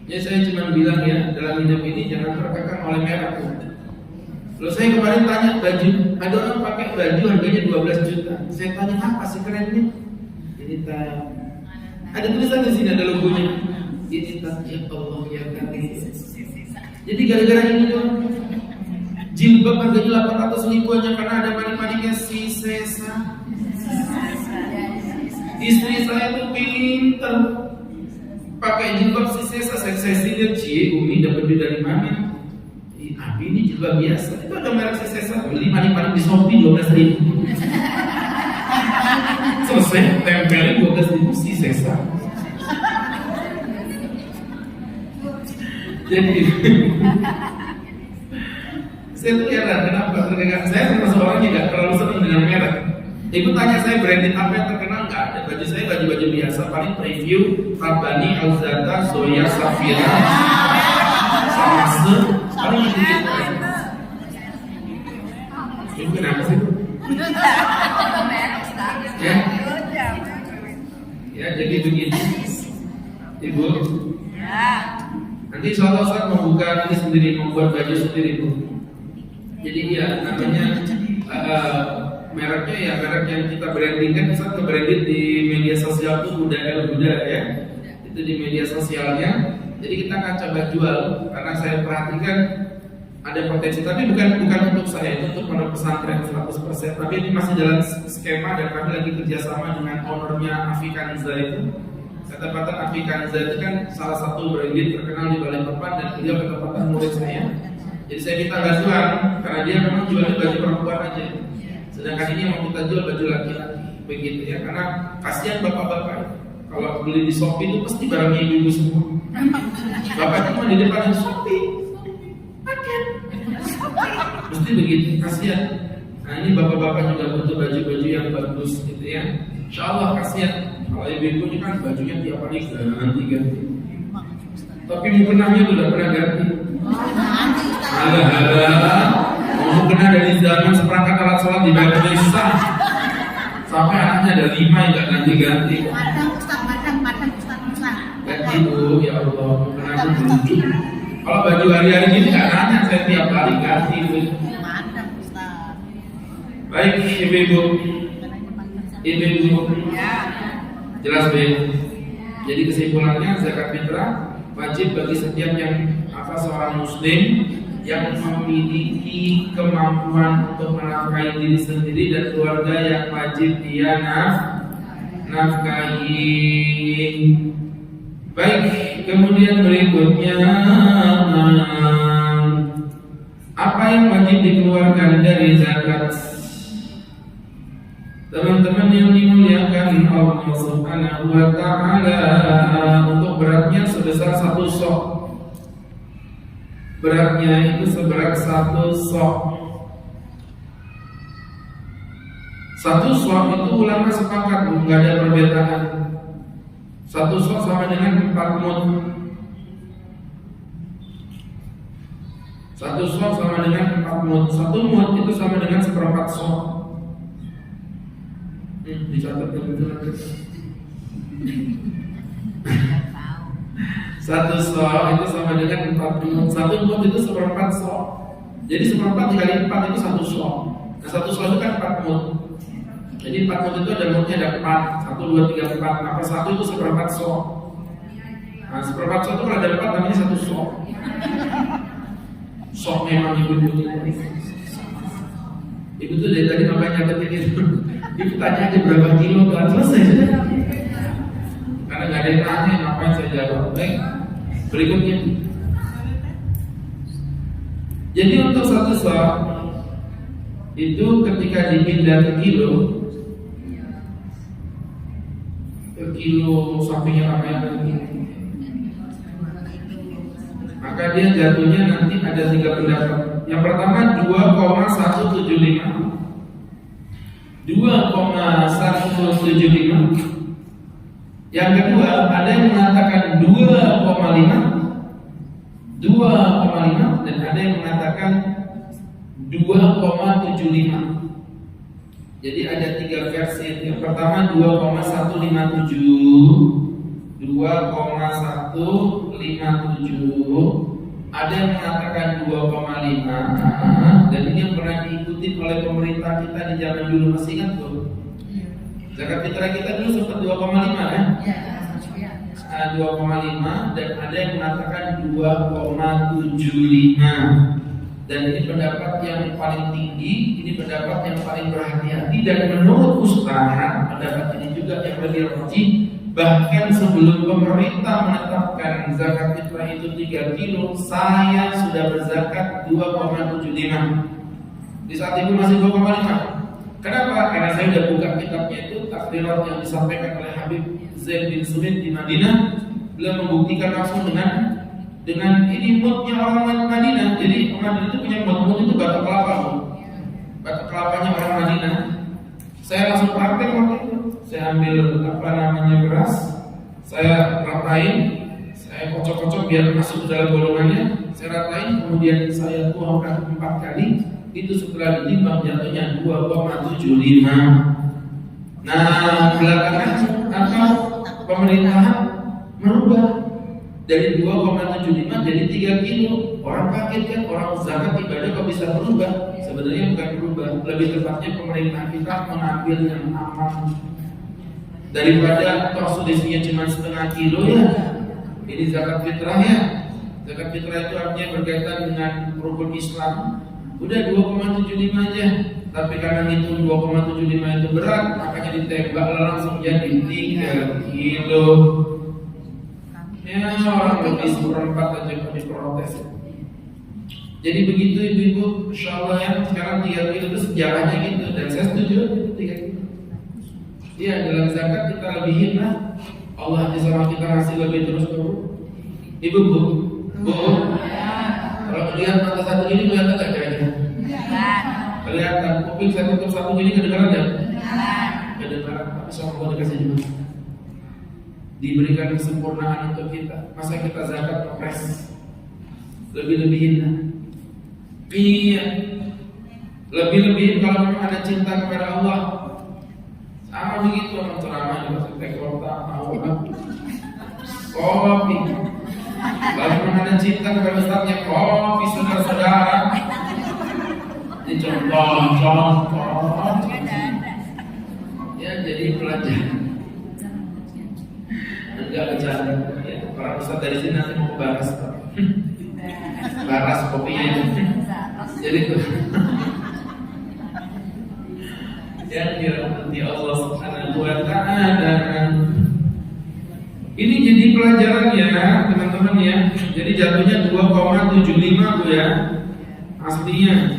Ya saya cuma bilang ya, dalam hidup ini jangan terkekang oleh merek. Lalu saya kemarin tanya baju, ada orang pakai baju harganya 12 juta. Saya tanya apa sih kerennya? Ini ada tulisan di sini, ada logonya. Ini ya Allah ya kami. Jadi gara-gara ini dong, jilbab harganya 800 ribu aja karena ada manik-maniknya si Sesa. Istri saya tuh pinter pakai jilbab si Sesa. Saya lihat cie Umi dapat duit dari mana? Abi ini jilbab biasa. Itu ada merek si Sesa. Beli manik-manik di Shopee 12 ribu. Selesai tempelin 12 ribu si Sesa. Saya tuh heran kenapa terkadang saya termasuk orang yang nggak terlalu senang dengan merek. Ibu tanya saya branded apa yang terkenal, nggak ada. Baju saya baju-baju biasa, paling preview Rabbani, Alzata, Zoya, Safira, Samase, paling gitu. Ibu kenapa sih? Ya, jadi begitu. Ibu. Nanti insya Allah saya membuka ini sendiri, membuat baju sendiri, Bu. Jadi ya namanya mereknya ya merek yang kita brandingkan, kita branding di media sosial itu Buddha ya. Itu di media sosialnya. Jadi kita akan coba jual karena saya perhatikan ada potensi, tapi bukan untuk saya, itu untuk pondok pesantren 100%. Tapi ini masih dalam skema dan kami lagi kerjasama dengan ownernya Afikanza itu. Ketepatan Afikanza itu kan salah satu branding terkenal di Balikpapan dan beliau ketepatan murid saya. Jadi saya minta bantuan karena dia memang jualnya baju perempuan aja. Sedangkan ini mau kita jual baju laki-laki, begitu ya. Karena kasihan bapak-bapak kalau beli di Shopee itu pasti barangnya ibu-ibu semua. Bapak cuma di depan Shopee. Mesti begitu, kasihan. Nah ini bapak-bapak juga butuh baju-baju yang bagus gitu ya. Insya Allah kasihan. Kalau ibu-ibu ini kan bajunya tiap hari ganti-ganti. Tapi mukenahnya sudah pernah ganti. Mau mukena dari zaman seperangkat alat sholat di Baitul Isa sampai anaknya ada 5 yang nggak ganti-ganti. Madang Ustaz. Ganti Bu, ya Allah, mukena itu lucu. Kalau baju hari-hari gini nggak nanya, saya tiap hari ganti Bu. Madang Ustaz. Baik, ibu-ibu. Jelas Bu. Jadi kesimpulannya zakat fitrah wajib bagi setiap yang seorang muslim yang memiliki kemampuan untuk menafkahi diri sendiri dan keluarga yang wajib dia nafkahi. Baik, kemudian berikutnya apa yang wajib dikeluarkan dari zakat? Teman-teman yang dimuliakan Allah Subhanahu wa taala, untuk beratnya sebesar 1 sok. Beratnya itu seberat 1 sok. 1 sok itu ulama sepakat, nggak ada perbedaan. 1 sok sama dengan 4 mud. 1 sok sama dengan 4 mud. 1 mud itu sama dengan 1/4 sok. Dicatat betul. 1 sok itu sama dengan 4 mud. 1 mud itu 1/4 sok. Jadi 1/4 dikali 4 itu 1 sok. Nah 1 sok itu kan 4 mud. Jadi 4 mud itu ada mudnya ada 4. 1, 2, 3, 4. Nah per 1 itu 1/4 sok. Nah 1/4 sok itu kalau ada 4 namanya 1 sok. Sok memang ibu-ibu. Ibu tuh dari tadi makanya nyatetin itu. Ibu tanya aja berapa kilo kan selesai sudah. Karena nggak ada yang tanya, ngapain saya jawab. Baik, berikutnya. Jadi untuk 1 sok itu ketika dipindah ke kilo sampingnya apa yang maka dia jatuhnya nanti ada 3 pendapat. Yang pertama 2,175. 2,175. Yang kedua ada yang mengatakan 2,5 dan ada yang mengatakan 2,75. Jadi ada 3 versi. Yang pertama 2,157, 2,157. Ada yang mengatakan 2,5. Dan ini yang pernah diikuti oleh pemerintah kita di zaman dulu, masih ingat tuh? Zakat fitrah kita dulu sempat 2,5 kan? 2,5 dan ada yang mengatakan 2,75. Dan ini pendapat yang paling tinggi, ini pendapat yang paling berhati-hati. Dan menurut Ustaz, pendapat ini juga yang lebih rajih. Bahkan sebelum pemerintah menetapkan zakat fitrah itu 3 kilo, saya sudah berzakat 2,75. Di saat itu masih 2,5. Kenapa? Karena saya sudah buka kitabnya itu, takdirat yang disampaikan oleh Habib Zaid bin Sumit di Madinah. Beliau membuktikan langsung dengan dengan ini moodnya orang Madinah. Jadi Madinah itu punya mood itu batok kelapa, Bu. Batok kelapanya orang Madinah. Saya langsung praktek waktu itu. Saya ambil beras, saya ratain, saya kocok-kocok biar masuk ke dalam bolongannya. Saya ratain, kemudian saya tuangkan 4 kali. Itu setelah ditimbang jatuhnya 2,75. Nah, belakangan pemerintahan merubah dari 2,75 jadi 3 kilo. Orang kaget kan, orang zakat ibadah kok bisa berubah? Sebenarnya bukan berubah, lebih tepatnya pemerintah kita mengambil yang aman daripada toh selisihnya cuma setengah kilo ya. Ini zakat fitrah ya. Zakat fitrah itu artinya berkaitan dengan rukun Islam. Udah 2,75 aja. Tapi karena itu 2,75 itu berat, makanya ditembak langsung jadi 3 kilo. Ya orang lebih seperempat aja kami protes. Jadi begitu ibu-ibu, insya Allah ya sekarang 3 kilo itu sejarahnya gitu. Dan saya setuju 3 kilo. Iya dalam zakat kita lebihin lah. Allah di sama kita ngasih lebih terus dulu. Ibu bu, kalau melihat mata satu ini kelihatan nggak kira-kira? Kelihatan. Kuping saya tutup satu ini kedengaran ya? Kedengaran. Tapi sama Allah dikasih juga. Diberikan kesempurnaan untuk kita. Masa kita zakat kepres? Lebih-lebihin lah. Iya. Lebih-lebihin kalau memang ada cinta kepada Allah. Sama begitu orang ceramah di masjid Tekota, kopi. Lalu memang ada cinta kepada Ustaznya, kopi saudara-saudara. Ini contoh. Ya jadi pelajaran. Enggak bercanda. Ya, para ustaz dari sini nanti mau baras. Baras kopinya. Jadi tuh. Yang dirahmati Allah Subhanahu wa Ta'ala. Ini jadi pelajaran ya teman-teman ya. Jadi jatuhnya 2,75 Bu ya aslinya.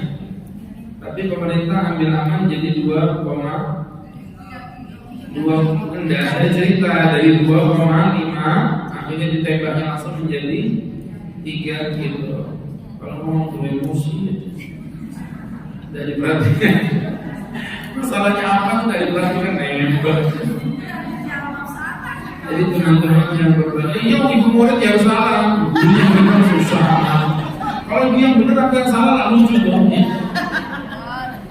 Tapi pemerintah ambil aman jadi 2,2. Enggak ada cerita dari 2,5 akhirnya ditembaknya langsung menjadi 3 kilo. Kalau ngomong tuh emosi dari perhatian. Masalahnya apa tuh dari perhatian nembak. Jadi teman-teman yang berbeda, iya ibu murid yang salah, dia yang benar susah. Kalau dia yang benar apa yang salah lalu lucu dong ya.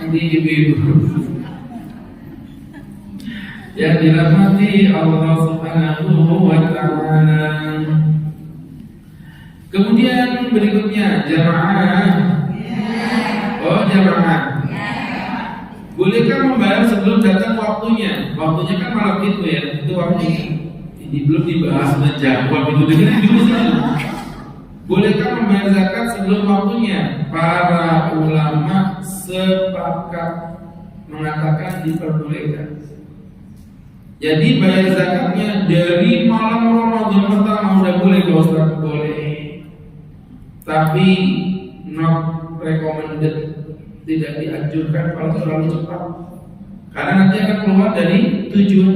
Nanti ibu-ibu yang dirahmati Allah Subhanahu wa Ta'ala. Kemudian berikutnya jamaah. Oh jamaah. Bolehkah membayar sebelum datang waktunya? Waktunya kan malam itu ya, itu waktunya. Ini belum dibahas dan jawab itu dengerin dulu saja. Bolehkah membayar zakat sebelum waktunya? Para ulama sepakat mengatakan diperbolehkan. Jadi bayar zakatnya dari malam Ramadan pertama udah boleh kalau Ustaz boleh. Tapi not recommended, tidak dianjurkan kalau terlalu cepat. Karena nanti akan keluar dari tujuan.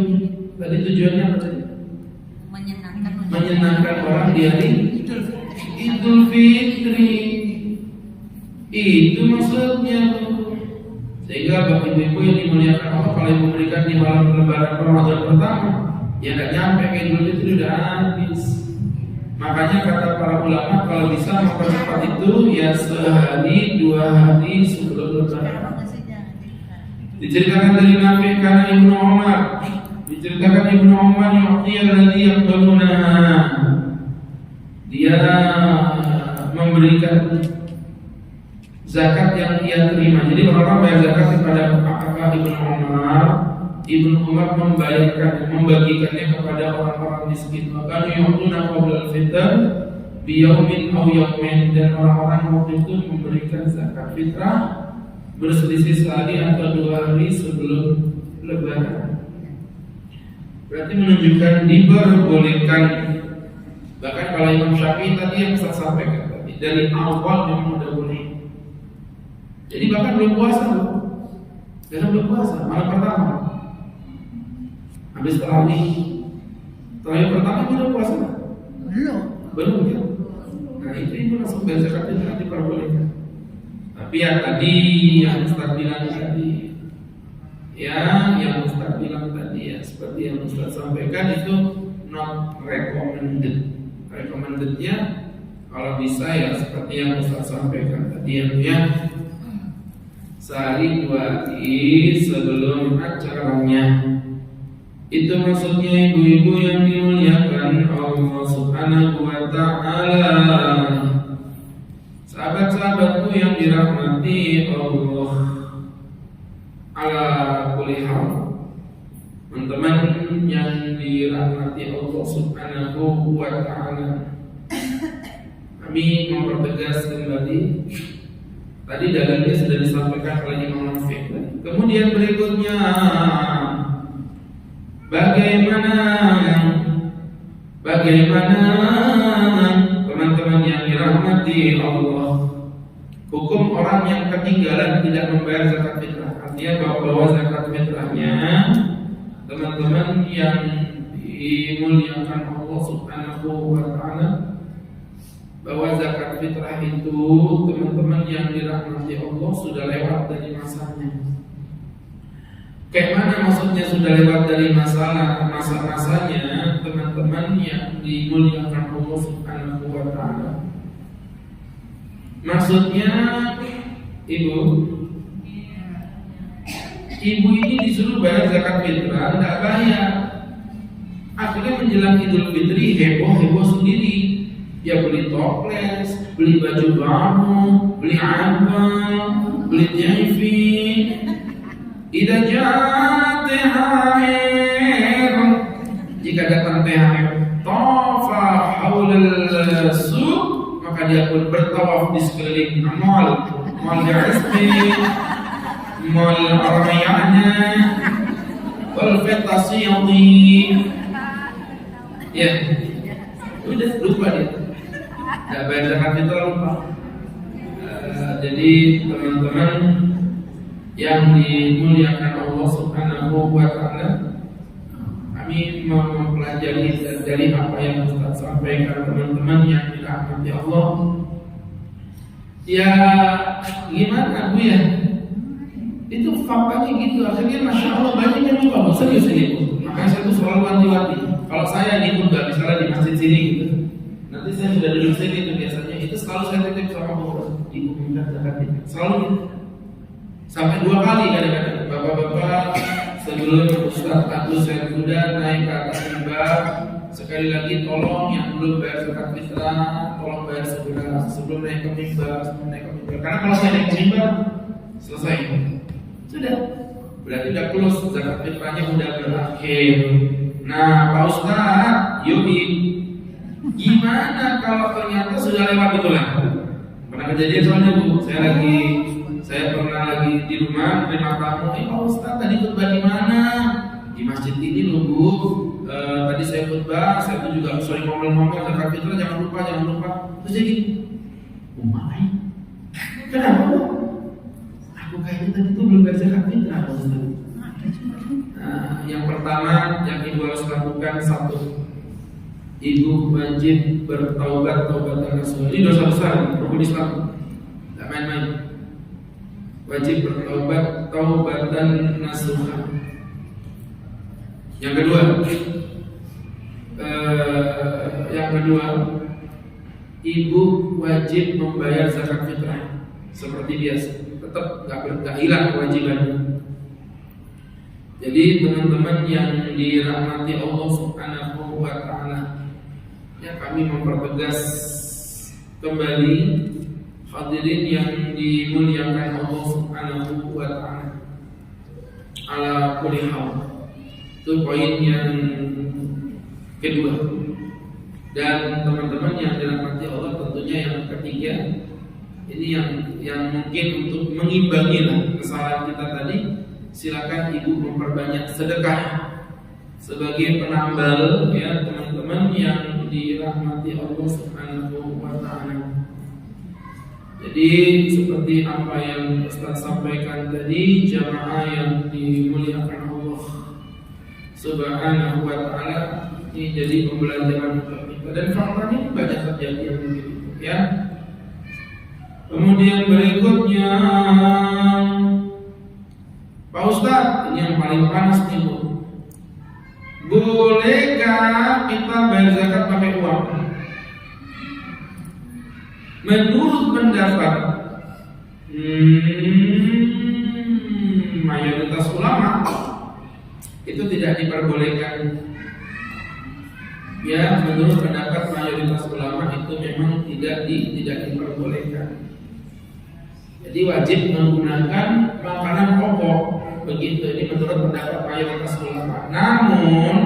Tadi tujuannya apa tadi? Menyenangkan orang di hari Idul Fitri. Itu maksudnya. Sehingga Bapak Ibu yang dimuliakan Allah kalau memberikan di malam lebaran Ramadan pertama, ya nggak nyampe ke Idul Fitri udah habis. Makanya kata para ulama kalau bisa mempercepat itu ya sehari 2 hari sebelum lebaran. Diceritakan dari Nabi karena Ibnu Umar. Diceritakan Ibnu Umar yang berguna. Dia memberikan zakat yang ia terima. Jadi orang bayar zakat kepada kakak Ibnu Umar. Ibnu Umar membagikannya kepada orang-orang miskin. Maka yu'tuna qabla al-fitr biyaumin aw yaumin, dan orang-orang waktu itu memberikan zakat fitrah berselisih sehari atau 2 hari sebelum lebaran. Berarti menunjukkan diperbolehkan. Bahkan kalau Imam Syafi'i tadi yang saya sampaikan tadi dari awal memang sudah boleh. Jadi bahkan belum puasa loh. Karena belum puasa, malam pertama. Habis terawih pertama udah puasa? Belum ya? bayar zakat fitrah diperbolehkan. Tapi ya tadi yang Ustaz bilang tadi, yang Ustaz bilang tadi seperti yang Ustaz sampaikan itu not recommended. Recommendednya kalau bisa seperti yang Ustaz sampaikan tadi sehari 2 hari sebelum acaranya. Itu maksudnya ibu-ibu yang dimuliakan Allah Subhanahu wa ta'ala, sahabat-sahabatku yang dirahmati Allah. Ala kulli hal, teman-teman yang dirahmati Allah Subhanahu wa ta'ala, kami mempertegas kembali. Tadi dalilnya sudah disampaikan oleh Imam Nafi'. Kemudian berikutnya, bagaimana teman-teman yang dirahmati Allah, hukum orang yang ketinggalan tidak membayar zakat fitrah. Artinya bawa zakat fitrahnya, teman-teman yang dimuliakan Allah Subhanahu wa ta'ala, bahwa zakat fitrah itu teman-teman yang dirahmati Allah sudah lewat dari masanya. Kayak mana maksudnya sudah lewat dari masa-masanya, teman-teman yang dimuliakan Allah Subhanahu wa ta'ala? Maksudnya ibu ini disuruh bayar zakat fitrah, tidak bayar. Akhirnya menjelang Idul Fitri heboh sendiri. Ya beli toples, beli baju baru, beli abang, beli TV. Idza jaa THR, jika datang THR, tafa haulal suq, maka dia pun bertawaf di sekeliling mall Jasmine, mall Ramayana, wal Fatasiyati. Ya, udah lupa dia. Tidak bayar zakat fitrah lupa. Jadi teman-teman yang dimuliakan Allah Subhanahu wa ta'ala, kami mempelajari dari apa yang Ustaz sampaikan, teman-teman yang dirahmati Allah. Ya gimana Bu ya? Itu faktanya gitu. Akhirnya Masya Allah banyak yang lupa. Serius ini Bu. Makanya saya tuh selalu wanti-wanti. Kalau saya nih pun gak misalnya di masjid sini gitu, nanti saya sudah duduk sini itu biasanya, itu selalu saya titip sama Bu, ibu minta zakat fitrah. Selalu gitu. Sampai 2 kali kadang-kadang bapak-bapak sebelum Ustaz Agus saya sudah naik ke atas mimbar, sekali lagi tolong yang belum bayar zakat fitrah tolong bayar segera sebelum naik ke mimbar. Karena kalau saya naik ke mimbar selesai, sudah berarti udah close, zakat fitrahnya udah berakhir. Nah Pak Ustaz, Yogi, gimana kalau ternyata sudah lewat betulan? Pernah kejadian soalnya Bu, saya pernah lagi di rumah terima tamu. Pak Ustaz tadi khutbah di mana? Di masjid ini loh Bu. Tadi saya khutbah, saya tuh juga sering ngomong-ngomong zakat fitrah, jangan lupa. Terus jadi, umai, kenapa Bu? Aku kayaknya tadi tuh belum bayar zakat fitrah Pak Ustaz. Nah, yang pertama yang ibu harus lakukan, 1, ibu wajib bertaubat taubatan nasuha. Ini dosa besar rukun Islam, tidak main-main. Wajib bertaubat taubatan nasuha. Yang kedua, ibu wajib membayar zakat fitrah seperti biasa, tetap nggak hilang kewajibannya. Jadi teman-teman yang dirahmati Allah Subhanahu wa ta'ala, ya kami mempertegas kembali hadirin yang dimuliakan Allah Subhanahu wa ta'ala. Ala kulli hal, itu poin yang kedua. Dan teman-teman yang dirahmati Allah, tentunya yang ketiga, ini yang mungkin untuk mengimbangi kesalahan kita tadi, silakan ibu memperbanyak sedekah sebagai penambal, ya teman-teman yang dirahmati Allah Subhanahu wa ta'ala. Jadi seperti apa yang Ustaz sampaikan tadi, jamaah yang dimuliakan Allah Subhanahu wa ta'ala, ini jadi pembelajaran untuk kita. Dan faktanya banyak terjadi yang begitu, ya. Kemudian berikutnya, Pak Ustadz, ini yang paling panas nih Bu. Bolehkah kita bayar zakat pakai uang? Menurut pendapat mayoritas ulama itu tidak diperbolehkan. Ya, menurut pendapat mayoritas ulama itu memang tidak diperbolehkan. Jadi wajib menggunakan makanan pokok, begitu. Ini menurut pendapat mayoritas ulama. Namun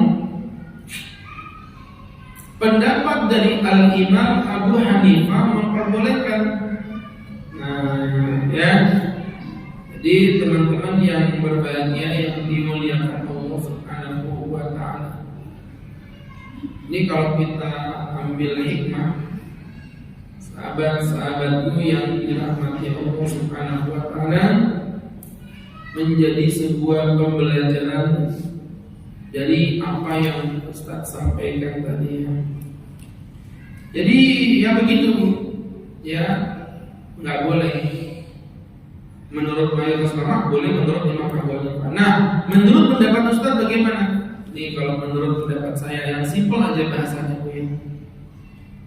pendapat dari Al-Imam Abu Hanifah memperbolehkan. Nah, ya. Jadi teman-teman yang berbahagia yang dimuliakan Allah Subhanahu wa taala. Ini kalau kita ambil hikmah, sahabat-sahabatku yang dirahmati Allah Subhanahu wa taala, menjadi sebuah pembelajaran dari apa yang Ustaz sampaikan tadi. Jadi ya begitu, ya nggak boleh. Menurut mayoritas ulama boleh, menurut Imam Abu Hanifah. Nah, menurut pendapat Ustaz bagaimana? Ini kalau menurut pendapat saya yang simpel aja bahasanya Bu ya.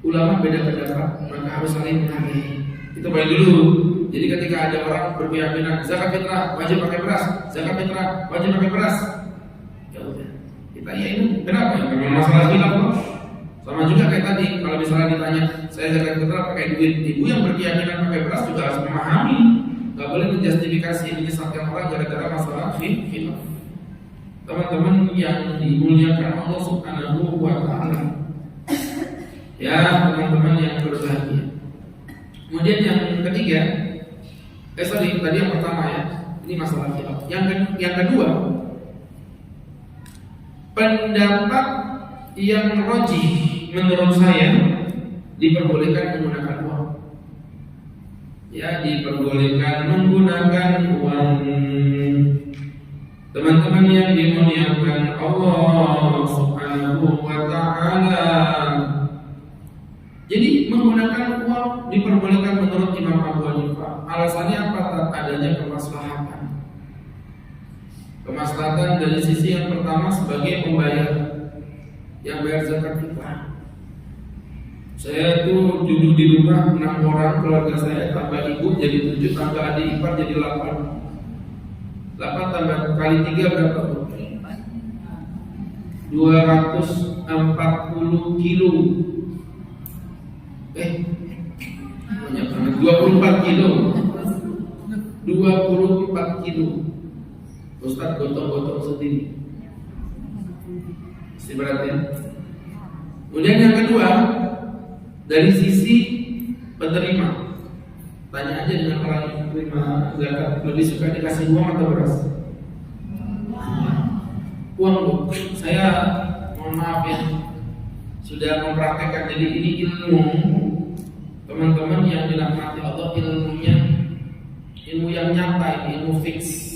Ulama beda pendapat, maka harus saling menghargai. Itu paling dulu. Jadi ketika ada orang berkeyakinan zakat fitrah wajib pakai beras, zakat fitrah wajib pakai beras, ya udah kita ini kenapa? Ya memang masalah khilaf. Sama juga kayak tadi, kalau misalnya ditanya saya zakat fitrah pakai duit, ibu yang berkeyakinan pakai beras juga harus memahami, nggak boleh menjustifikasi menyesatkan orang gara-gara masalah khilaf. Teman-teman yang dimuliakan Allah Subhanahu wa taala. Ya, teman-teman yang berbahagia. Kemudian yang ketiga, tadi yang pertama ya, ini masalah khilaf. Yang kedua, pendapat yang rajih menurut saya diperbolehkan menggunakan uang. Ya, diperbolehkan menggunakan uang. Teman-teman yang dimuliakan Allah Subhanahu wa taala. Jadi menggunakan uang diperbolehkan menurut Imam Abu Hanifah. Alasannya apa? Adanya kemaslahatan. Kemaslahatan dari sisi yang pertama sebagai pembayar yang bayar zakat fitrah. Saya tuh dulu di rumah 6 orang keluarga saya, tambah ibu jadi 7, tambah adik ipar jadi 8. 8 tambah kali 3 berapa? 240 kilo. Banyak banget. 24 kilo. 24 kilo. Ustaz gotong-gotong sendiri. Mesti berat ya. Kemudian yang kedua, dari sisi penerima. Tanya aja dengan orang yang menerima zakat, lebih suka dikasih uang atau beras? Uang Bu. Saya mohon maaf ya, sudah mempraktekkan. Jadi ini ilmu teman-teman yang dirahmati Allah, ilmunya ilmu yang nyata, ini ilmu fix.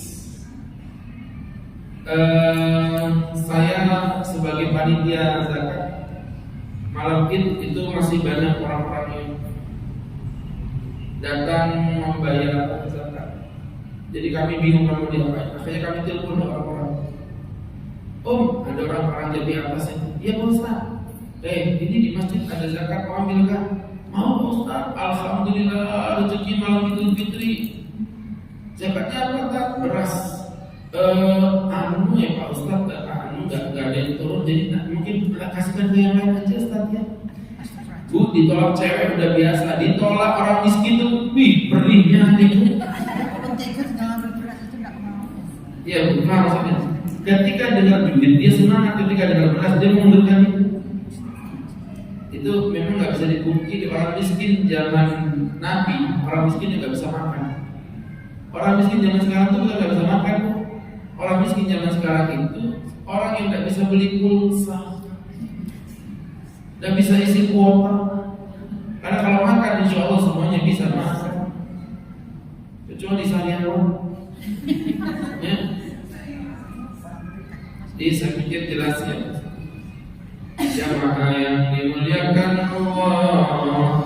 Saya sebagai panitia zakat malam itu masih banyak orang-orang yang datang membayar zakat. Jadi kami bingung kamu diapain. Akhirnya kami telepon orang-orang. Om, ada orang-orang jadi apa sih? Iya Pak Ustaz. Ini di masjid ada zakat, mau ambil kan? Mau Pak Ustaz. Alhamdulillah rezeki malam Idul Fitri. Zakatnya apa tak? Beras. Ya Pak Ustaz, nggak ada yang turun. Jadi mungkin kasihkan ke yang lain aja Ustaz ya. Bu, ditolak cewek udah biasa, ditolak orang miskin tuh, wih, perihnya itu. Iya, bukan maksudnya. Ketika dengar duit, dia semangat. Ketika dengar beras, dia mengundurkan itu. Itu memang nggak bisa dipungkiri. Orang miskin zaman Nabi, orang miskin yang nggak bisa makan. Orang miskin zaman sekarang tuh nggak bisa makan. Orang miskin zaman sekarang itu orang yang nggak bisa beli pulsa. Dan bisa isi kuota. Karena kalau makan insya Allah semuanya bisa makan. Kecuali seharian doang. Ya. Jadi saya pikir jelas ya. Jamaah yang dimuliakan Allah.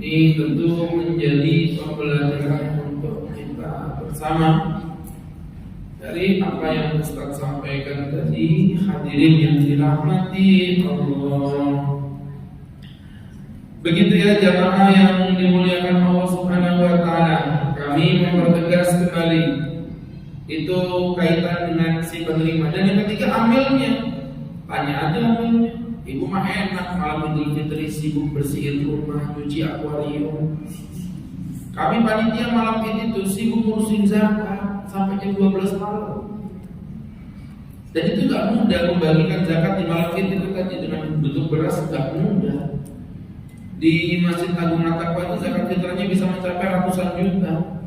Ini tentu menjadi pembelajaran untuk kita bersama dari apa yang Ustaz sampaikan tadi. Hadirin yang dirahmati Allah, begitu ya jamaah yang dimuliakan Allah Subhanahu wa taala, kami mempertegas kembali itu kaitan dengan si penerima. Dan yang ketiga, amilnya. Tanya aja amilnya. Ibu mah enak malam Idul Fitri sibuk bersihin rumah, cuci akuarium. Kami panitia malam itu sibuk ngurusin zakat sampai jam 12 malam. Dan itu gak mudah membagikan zakat di malam itu tadi dengan bentuk beras, gak mudah. Di Masjid Agung Natakwa itu zakat fitrahnya bisa mencapai ratusan juta.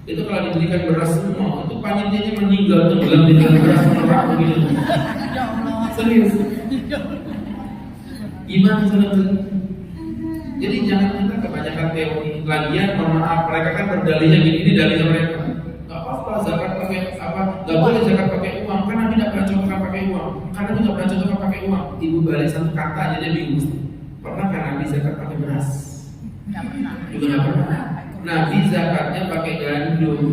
Itu kalau diberikan beras semua, itu panitianya meninggal tenggelam di dalam beras merak begitu. Serius. Gimana caranya? Jadi jangan kita kebanyakan teori. Lagian mohon maaf, mereka kan berdalihnya gini, ini dalihnya mereka. Gak apa-apa zakat pakai apa? Gak boleh zakat pakai uang, karena Nabi tidak pernah contohkan pakai uang. Karena Nabi tidak pernah contohkan pakai uang. Ibu balik satu kata aja dia bingung. Pernah kan Nabi zakat pakai beras? Tidak pernah. Juga nggak pernah. Nabi zakatnya pakai gandum.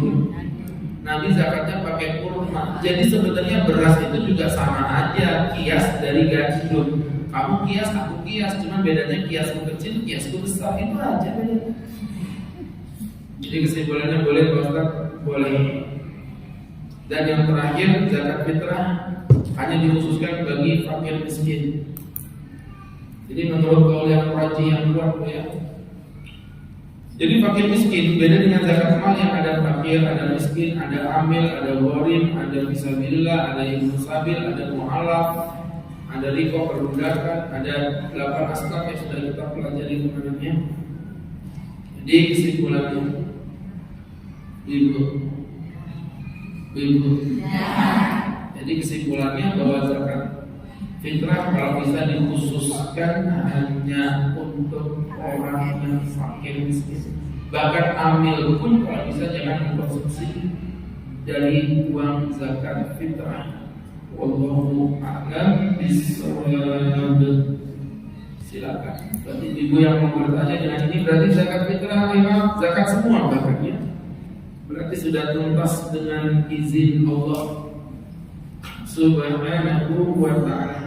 Nabi zakatnya pakai kurma. Jadi sebenarnya beras itu juga sama aja, kias dari gandum. Kamu kias, aku kias, cuman bedanya kiasku kecil, kiasku besar, itu aja bedanya. Jadi kesimpulannya boleh Pak Ustaz? Boleh. Dan yang terakhir, zakat fitrah hanya dikhususkan bagi fakir miskin. Jadi menurut kaul yang raji yang kuat ya. Jadi fakir miskin beda dengan zakat mal yang ada fakir, ada miskin, ada amil, ada gharim, ada fisabilillah, ada ibnu sabil, ada mu'alaf, ada riko perbudakan, ada 8 asbab yang sudah kita pelajari kemarinnya. Jadi kesimpulannya, ibu. Jadi kesimpulannya bahwa zakat fitrah kalau bisa dikhususkan hanya untuk orang yang fakir miskin. Bahkan amil pun kalau bisa jangan mengkonsumsi dari uang zakat fitrah. Wallahu a'lam bishawab. Silakan. Berarti ibu yang mau bertanya dengan ini berarti zakat fitrah lewat zakat semua bahkannya. Berarti sudah tuntas dengan izin Allah Subhanahu wa ta'ala.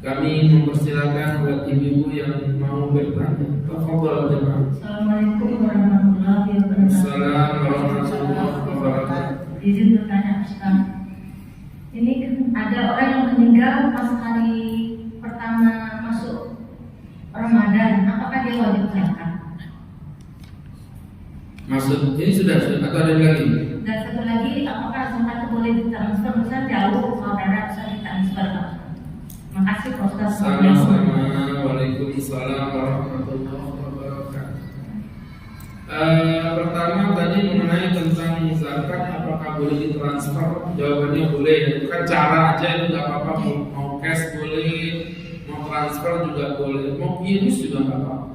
Kami mempersilakan buat ibu-ibu yang mau bertanya. Tafadhal jemaah. Assalamualaikum warahmatullahi wabarakatuh. Assalamualaikum warahmatullahi wabarakatuh. Izin bertanya Ustaz. Ini ada orang yang meninggal pas hari pertama masuk Ramadan, apakah dia wajib zakat? Maksud ini sudah atau ada lagi? Dan satu lagi, apakah zakat boleh ditransfer? Misalnya jauh saudara bisa ditransfer? Makasih Pak Ustaz. Sama-sama. Waalaikumsalam warahmatullahi wabarakatuh. Pertama tadi mengenai tentang zakat apakah boleh ditransfer? Jawabannya boleh. Itu kan cara aja, itu nggak apa-apa. Mau cash boleh, mau transfer juga boleh, mau kiris juga nggak apa-apa.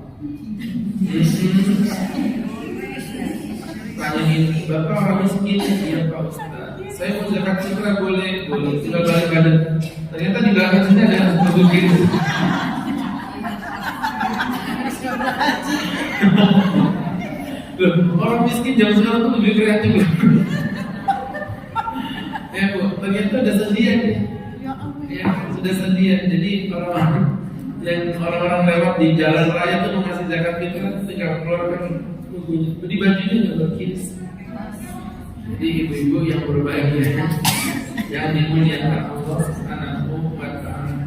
Tanyain bapak orang miskin, iya Pak Ustaz. Saya mau zakat fitrah boleh, tinggal balik badan. Ternyata di belakang sini ada buku gitu. Loh, orang miskin zaman sekarang tuh lebih kreatif loh. Ya Bu, ternyata udah sedia nih. Ya, sudah sedia. Jadi orang-orang lewat di jalan raya tuh mau ngasih zakat fitrah, tinggal keluarkan bukunya. Di bajunya juga kiris. Jadi ibu-ibu yang berbahagia, yang dimuliakan Allah Subhanahu wa ta'ala.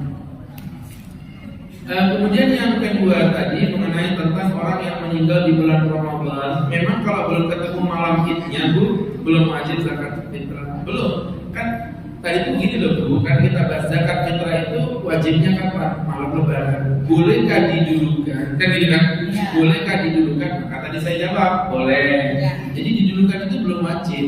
Kemudian yang kedua tadi mengenai tentang orang yang meninggal di bulan Ramadan. Memang kalau belum ketemu malam Idnya Bu, belum wajib zakat fitrah. Belum. Kan tadi itu gini loh Bu, kan kita bahas zakat fitrah itu wajibnya kapan? Malam Lebaran. Bolehkah didulukan? Kan gitu kan? Ya. Bolehkah didulukan? Maka tadi saya jawab, boleh. Ya. Jadi didulukan itu belum wajib.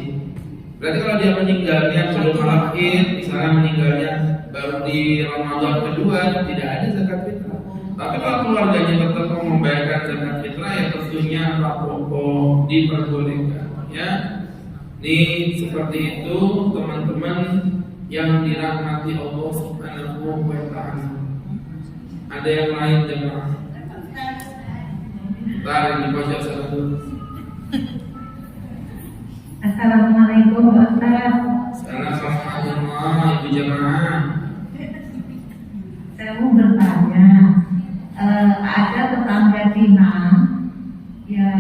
Berarti kalau dia meninggalnya sebelum malam Id, misalnya meninggalnya baru di Ramadan kedua, tidak ada zakat fitrah. Tapi kalau keluarganya tetap membayarkan zakat fitrah, ya tentunya pokok diperbolehkan. Ya, ini seperti itu teman-teman yang dirahmati Allah Subhanahu wa ta'ala. Ada yang lain jemaah? Tarik di pojok sana dulu. Assalamualaikum Ustaz. Assalamualaikum Ibu jamaah. Saya mau bertanya, ada tetangga Cina, ya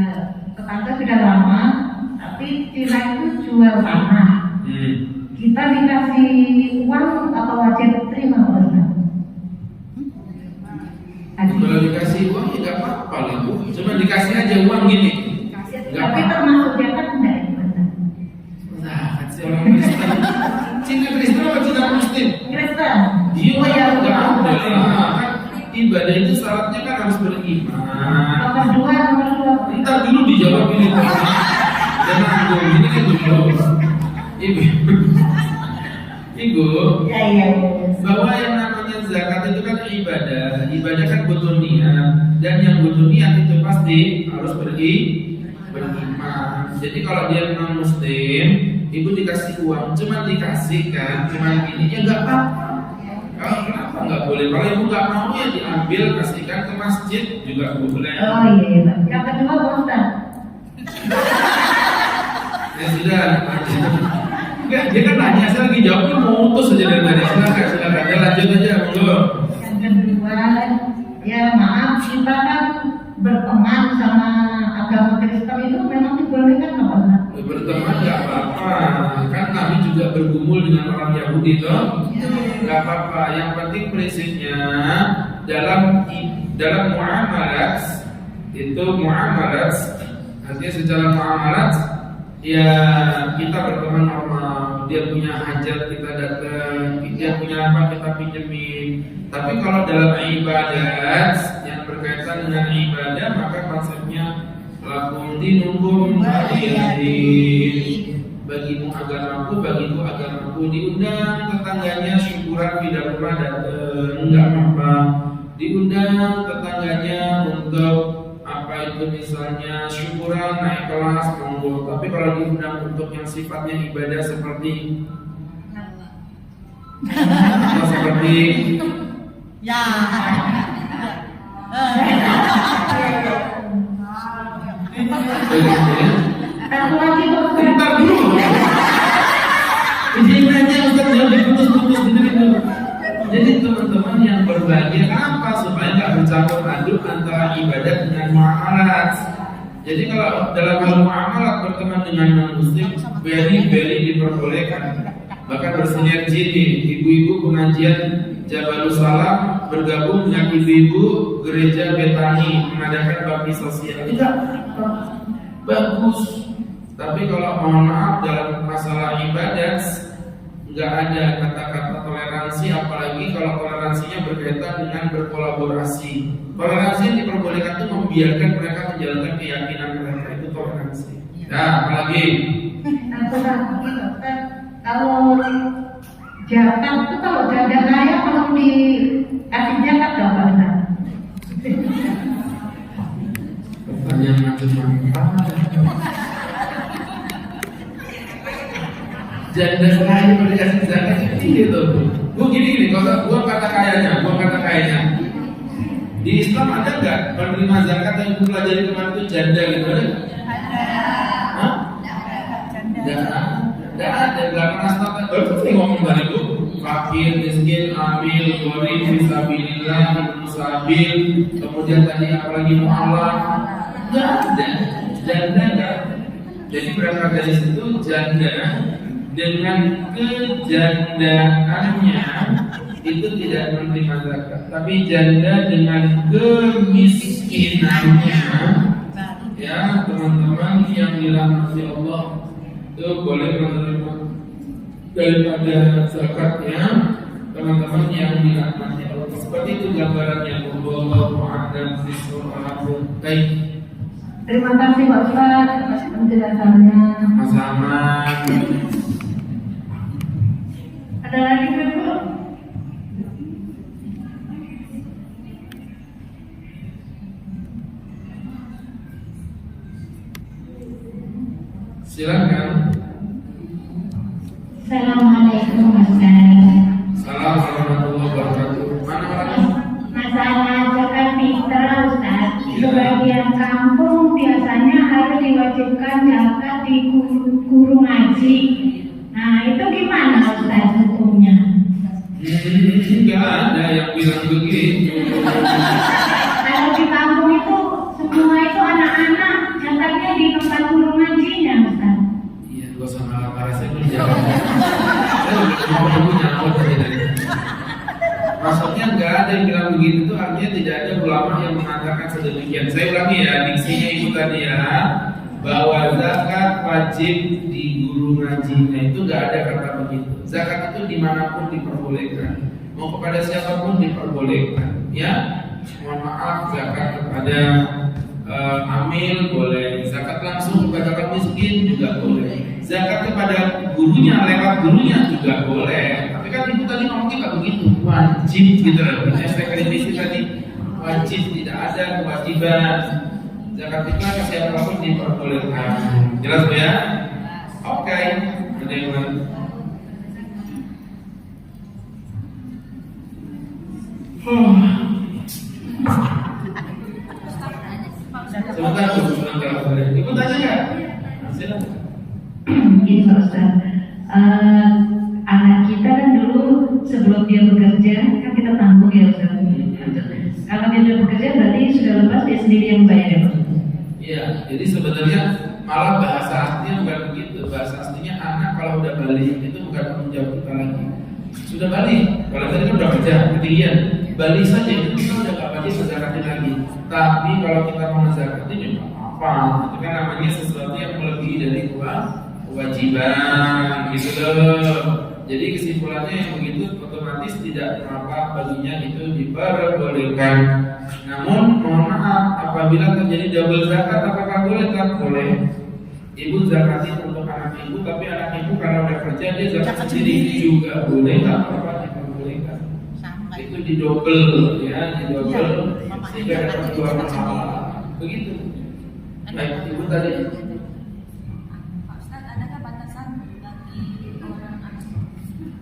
tetangga sudah lama, tapi Cina itu jual tanah. Kita dikasih uang apa wajib terima Pak Ustaz? Kalau dikasih uang ya nggak apa-apa lah Bu. Cuma dikasih aja uang gini. Tapi termasuk zakat enggak ya Pak Ustaz? Zakat sih orang Kristen. Cina Kristen apa Cina Muslim? Kristen. Iya, nggak ada lah. Kan ibadah itu syaratnya kan harus beriman. Nomor dua. Ntar dulu dijawab ini. Jangan nanggung, ini kan dulu. Ibu, Iya. bahwa yang namanya zakat itu kan ibadah kan butuh niat, dan yang butuh niat itu pasti harus beriman. Jadi kalau dia non muslim, ibu dikasih uang, cuma dikasih kan, cuma gini ya nggak apa-apa. Kalau kenapa nggak boleh? Kalau ibu nggak mau ya diambil, kasihkan ke masjid juga boleh. Oh iya Pak. Yang kedua Pak Ustaz. Ya sudah. Enggak, dia kan nanya, saya lagi jawab, mau utus aja dari tadi. Silakan, ya lanjut aja, monggo. Yang kedua, ya maaf, kita kan berteman sama agama Kristen itu memang dibolehkan nggak Pak Ustaz? Berteman nggak apa-apa, kan kami juga bergumul dengan orang Yahudi toh, nggak apa-apa. Yang penting prinsipnya dalam muamalat itu artinya secara muamalat ya kita berteman normal. Dia punya hajat kita datang, dia punya apa kita pinjemin. Tapi kalau dalam ibadat yang berkaitan dengan ibadah maka konsepnya lakum dinukum waliyadin. Bagimu agamaku, bagiku agamaku. Diundang tetangganya syukuran tidak pernah datang, enggak apa-apa. Diundang tetangganya untuk apa itu misalnya syukuran naik kelas monggo. Tapi kalau diundang untuk yang sifatnya ibadah seperti Ya. Satu lagi Pak Ustaz. bentar dulu. Izin aja Ustaz, jangan diputus-putus dulu. Jadi teman-teman yang berbahagia kenapa? Supaya nggak bercampur aduk antara ibadah dengan muamalat. Jadi kalau dalam hal muamalat berteman dengan non muslim, very diperbolehkan. Bahkan bersinergi nih, ibu-ibu pengajian Jabalus Salam bergabung dengan ibu-ibu gereja Betani mengadakan bakti sosial. Tidak bagus. Tapi kalau mohon maaf dalam masalah ibadat nggak ada kata-kata toleransi, apalagi kalau toleransinya berkaitan dengan berkolaborasi. Toleransi yang diperbolehkan itu membiarkan mereka menjalankan keyakinan mereka, itu toleransi. Nah, apalagi Satu lagi Pak Ustaz. Kalau zakat itu kalau janda kaya kalau dikasih zakat nggak Pak Ustaz? pertanyaan macam-macam. Janda kaya berdasarkan zakat itu. Bu gini, kalau buang kata kayanya. Di Islam ada nggak penerima zakat yang ibu pelajari kemarin itu janda gitu ada? Hah? Nggak ada. Belakang astaga. Baru sih ngomong tadi Bu. Fakir, miskin, amil, gharib, fisabilillah, musabil. Kemudian tadi apalagi mu'alaf. Nggak ada. Janda nggak. Jadi berangkat dari situ janda dengan kejandaannya itu tidak menerima zakat, tapi janda dengan kemiskinannya, ya teman-teman yang dirahmati Allah itu boleh menerima daripada zakatnya teman-teman yang dirahmati Allah. Seperti itu gambarannya. Wallahu a'lam bishawab. Baik. Terima kasih Pak Ustaz atas penjelasannya. Sama-sama. Ada lagi Bu? Silakan. Assalamualaikum Ustaz. Salam warahmatullahi wabarakatuh. Mana orangnya? Masalah zakat fitrah Ustaz. Sebagian kampung nggak ada yang bilang begitu. Kalau di kampung itu semua itu anak-anak yang tadinya di tempat guru ngajinya, Ustaz. Iya, gak usah marah-marah, saya belum jalan. Saya mau ketemu nyangkut tadi. Maksudnya nggak ada yang bilang begitu tuh artinya tidak ada ulama yang mengatakan sedemikian. Saya ulangi ya, diksinya itu tadi ya, bahwa zakat wajib di guru ngajinya itu nggak ada kata begitu. Zakat itu dimanapun diperbolehkan, mau kepada siapapun diperbolehkan. Ya, mohon maaf, zakat kepada amil boleh, zakat langsung kepada orang miskin juga boleh, zakat kepada gurunya lewat gurunya juga boleh. Tapi kan ibu tadi ngomongnya nggak begitu, wajib gitu loh. Saya kritisi tadi wajib, tidak ada kewajiban. Zakat fitrah ke siapapun diperbolehkan. Jelas ya? Oke. Ada yang lain? Sebentar, ibu tanya nggak? Silakan. Gini Pak Ustaz, anak kita kan dulu sebelum dia bekerja kan kita tanggung ya Ustaz. Kalau dia sudah bekerja berarti sudah lepas dia sendiri yang bayar ya Pak? Iya, jadi sebenarnya malah bahasa aslinya bukan begitu. Bahasa aslinya anak kalau udah balik itu bukan tanggung jawab kita lagi. Sudah balik, kalau tadi kan udah kerja ketinggian, balik saja itu kita udah gak wajib menzakatin lagi. Tapi kalau kita mau menzakatin ya apa? Itu kan namanya sesuatu yang melebihi dari kewajiban, gitu loh. Jadi kesimpulannya yang begitu otomatis tidak apa baginya itu diperbolehkan. Namun mohon maaf, apabila terjadi double zakat apakah boleh? Tak boleh. Ibu zakatin untuk anak ibu, tapi anak ibu karena udah kerja dia zakat sendiri juga boleh, tak apa diperbolehkan. Itu didobel ya, didobel sehingga dapat dua pahala. Begitu. Baik, ibu tadi. Pak Ustaz, adakah batasan bagi orang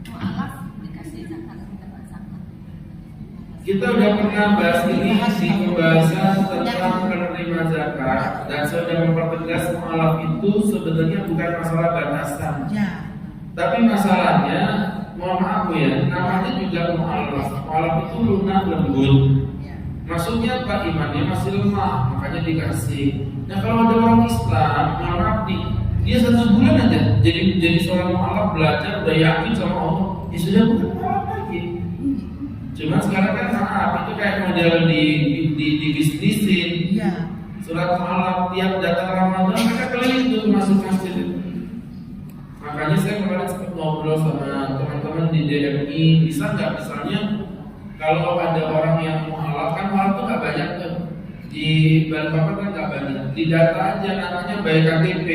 mu'alaf dikasih zakat atau tidak zakat? Kita udah pernah bahas ini di pembahasan tentang penerima zakat, dan saya sudah mempertegas mu'alaf itu sebenarnya bukan masalah batasan. Tapi masalahnya, mohon maaf ya, namanya juga mu'alaf. Mu'alaf itu lunak lembut. Maksudnya Pak imannya masih lemah, makanya dikasih. Nah kalau ada orang Islam, mohon maaf nih, dia 1 bulan aja jadi seorang mu'alaf, belajar udah yakin sama Allah, ya sudah bukan mu'alaf lagi. Cuma sekarang kan maaf itu kayak model di bisnisin. Surat mu'alaf tiap datang Ramadan mereka keliling tuh masuk masjid. Makanya saya kemarin sempat ngobrol sama teman-teman di DMI, bisa nggak misalnya kalau ada orang yang mu'alaf, kan mu'alaf tuh nggak banyak tuh di Balikpapan kan nggak banyak, di data aja namanya by KTP.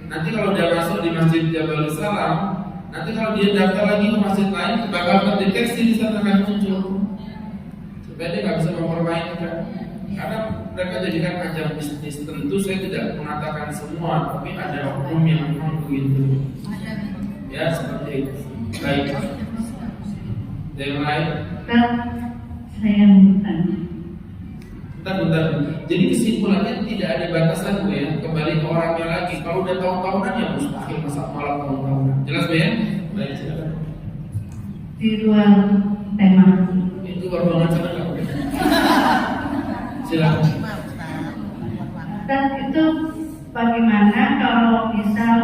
Nanti kalau udah masuk di Masjid Jabal Salam, nanti kalau dia daftar lagi ke masjid lain bakal terdeteksi di sana akan muncul, supaya dia nggak bisa mempermainkan. Karena mereka jadikan ajang bisnis. Tentu saya tidak mengatakan semua, tapi ada oknum yang memang begitu. Ya seperti itu. Baik. Yang lain? Saya bertanya. Bentar. Jadi kesimpulannya tidak ada batasan Bu ya. Kembali ke orangnya lagi. Kalau udah tahun-tahunan ya mustahil masa malam tahun-tahunan. Jelas Bu ya? Baik, silakan. Di luar tema. Itu ruangan sana nggak boleh. Silakan. Dan itu bagaimana kalau misal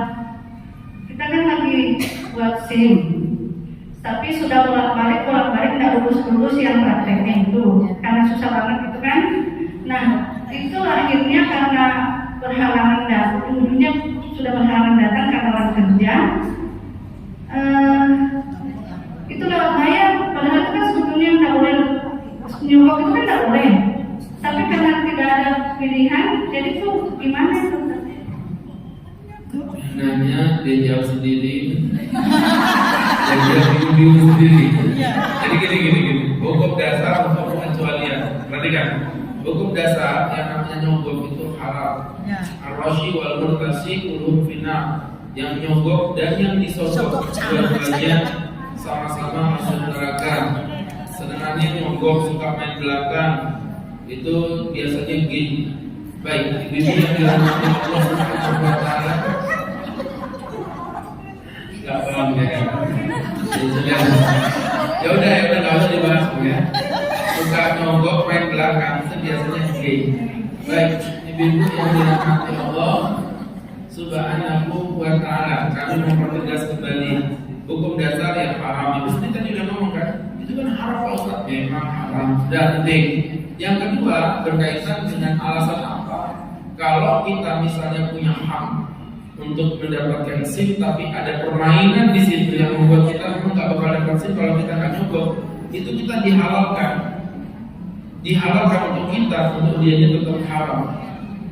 kita kan lagi buat SIM, tapi sudah bolak-balik nggak urus yang prakteknya itu, karena susah banget gitu kan. Nah itu akhirnya karena berhalangan datang, dulunya sudah berhalangan datang karena orang kerja, itu lewat bayar. Padahal itu kan sebetulnya nggak boleh, nyokok itu kan nggak boleh. Tapi karena tidak ada pilihan, jadi tuh gimana itu? Nanya dia jawab sendiri. Dan dia bingung sendiri. Jadi gini. Hukum dasar untuk pengecualian. Perhatikan. Hukum dasar yang namanya nyogok itu haram. Ar-rashi wal murtasi kulluhum finnar. Yang nyogok dan yang disogok dua-duanya sama-sama masuk neraka. Senangannya nyogok suka main belakang. Itu biasanya gini. Baik, ibu yang dirahmati Allah Subhanahu wa taala. Enggak paham ya. Ya udah nggak usah dibahas ya. Suka nyogok main belakang itu biasanya gay. Baik, ibu-ibu yang dirahmati Allah Subhanahu wa Ta'ala, kami mempertegas kembali hukum dasar yang haram. Ibu sendiri tadi udah ngomong kan, itu kan haram Pak Ustaz, memang haram. Dan penting. Yang kedua berkaitan dengan alasan apa? Kalau kita misalnya punya hak untuk mendapatkan SIM, tapi ada permainan di situ yang membuat kita memang nggak bakal dapat SIM kalau kita nggak nyogok, itu kita dihalalkan untuk kita, untuk dianya tetap haram.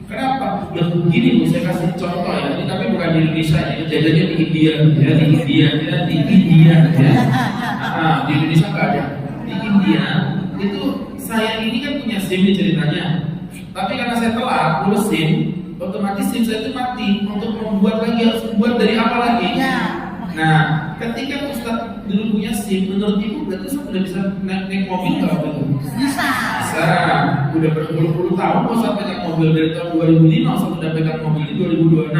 Kenapa? Ya begini Bu, saya kasih contoh ya. Ini tapi bukan di Indonesia, ini jadinya di India, ya di India ya. Di Indonesia nggak ada. Di India itu saya ini kan punya SIM nih ceritanya. Tapi karena saya telat ngurus SIM, otomatis SIM saya itu mati. Untuk membuat lagi harus membuat dari apa lagi? Ya. Nah, ketika Ustaz dulu punya SIM, menurut Ibu berarti Ustaz udah bisa naik mobil nggak waktu itu? Bisa. Udah berpuluh-puluh tahun Ustaz pegang mobil, dari tahun 2005 Ustaz udah pegang mobil di 2026.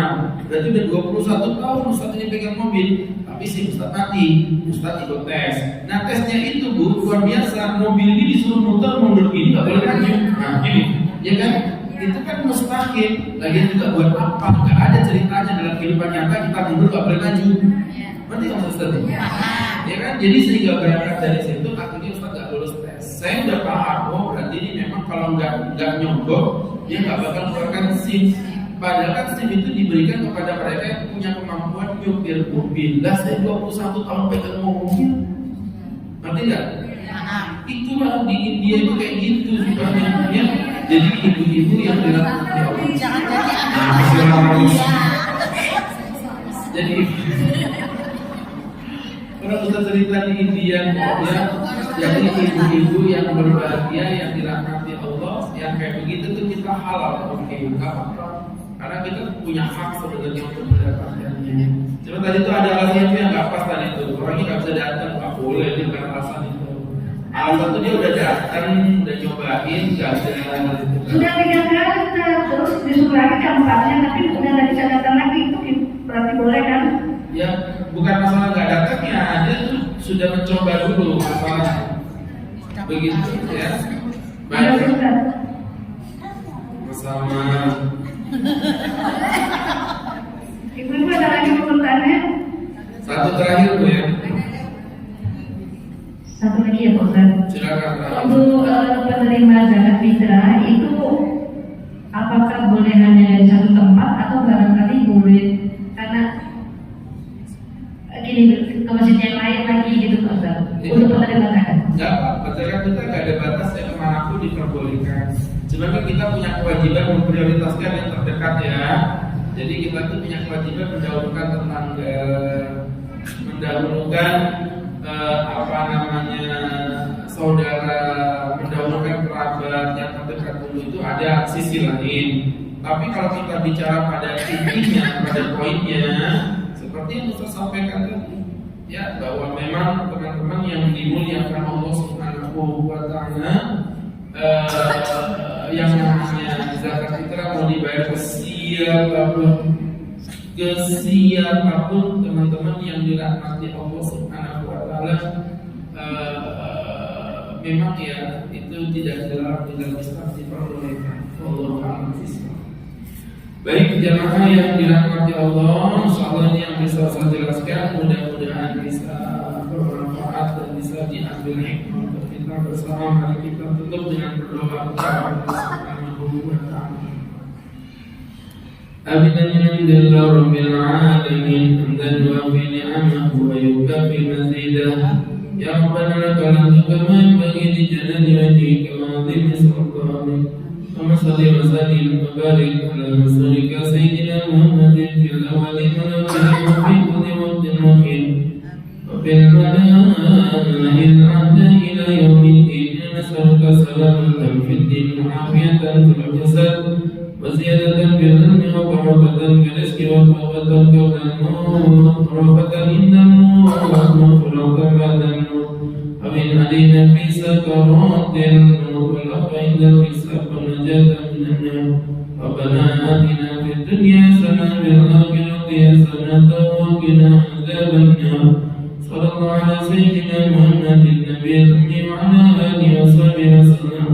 Berarti udah 21 tahun Ustaz ini pegang mobil. Tapi SIM Ustaz mati, Ustaz ikut tes. Nah tesnya itu Bu, luar biasa. Mobil ini disuruh muter mundur gini, nggak boleh maju. Nah gini, ya kan? Itu kan mustahil. Lagian juga buat apa? Nggak ada ceritanya dalam kehidupan nyata kita mundur nggak boleh maju. Berarti nggak Ustaz? Ya kan? Jadi sehingga berangkat dari situ akhirnya Ustaz nggak lulus tes. Saya udah paham, oh berarti ini memang kalau nggak nyogok dia nggak bakal keluarkan SIM. Padahal kan SIM itu diberikan kepada mereka yang punya kemampuan nyopir mobil. Lah saya 21 tahun pegang mobil, ngerti nggak? Itulah di India itu kayak gitu sebenarnya. Ya. Jadi ibu-ibu yang dilakukan Jangan jadi anak. jadi kalau kita cerita di India ya, jadi ibu-ibu yang berbahagia yang dirahmati Allah yang kayak begitu tuh kita halal, oke, nggak apa-apa. Karena kita punya hak sebenarnya untuk mendapatkannya. Cuma tadi itu ada alasan yang nggak pas tadi itu. Orangnya nggak bisa datang, nggak boleh itu karena alasan itu. Alasan itu dia udah datang, udah nyobain, nggak ada. Sudah 3 kali terus disuruh lagi tempatnya, tapi udah nggak bisa datang lagi, itu berarti boleh kan? Ya bukan masalah nggak datangnya, dia tuh sudah mencoba dulu masalah begitu ya. Baik. Sama. Ibu-ibu ada lagi pertanyaannya? Satu terakhir Bu ya. Satu lagi ya Pak Ustaz. Silakan. Untuk penerima zakat fitrah itu apakah boleh hanya dari satu tempat atau barangkali boleh karena gini ke masjid yang lain lagi gitu Pak Ustaz? Untuk penerima zakat. Enggak apa, zakat kita nggak ada batas yang kemanapun diperbolehkan. Cuma kan kita punya kewajiban memprioritaskan yang terdekat ya. Jadi kita tuh punya kewajiban mendahulukan tetangga, mendahulukan saudara, mendahulukan kerabat yang terdekat dulu, itu ada sisi lain. Tapi kalau kita bicara pada intinya, pada poinnya, seperti yang Ustaz sampaikan tadi, ya bahwa memang teman-teman yang dimuliakan Allah Subhanahu wa Ta'ala, yang namanya zakat fitrah mau dibayar ke siapapun teman-teman yang dirahmati Allah Subhanahu wa Ta'ala, memang ya itu tidak dilarang, tidak bisa diperbolehkan. Allah Ta'ala. Baik jamaah yang dirahmati Allah, insyaallah ini yang bisa saya jelaskan mudah-mudahan bisa bermanfaat dan bisa diambil hikmah untuk kita bersama. Mari kita tutup dengan berdoa kepada Allah Subhanahu wa Ta'ala. Abidan min indillah rabbil alamin hamdan wa fi ni'amahu wa yukafi mazidah. Ya Rabbana lakal hamdu kama yanbaghi li jalali wajhika wa 'azimi sultanik. وصل وسلم وبارك على رسولك سيدنا محمد في الاولين والاخرين وفي كل وقت وحين وفي الملائكه الاعلى الى يوم الدين. نسالك سلامه في الدين وعافيه في الجسد وزياده في العلم وقربه في الرزق وقوه قبل الموت ورفقه عند الموت ومغفره بعد الموت ومن علينا في سكرات الموت والعفو عند الحساب ونجاة من النار. ربنا آتنا في الدنيا حسنة وفي الآخرة حسنة وقنا عذاب النار. صلى الله على سيدنا محمد النبي الأمي وعلى آله وصحبه وسلم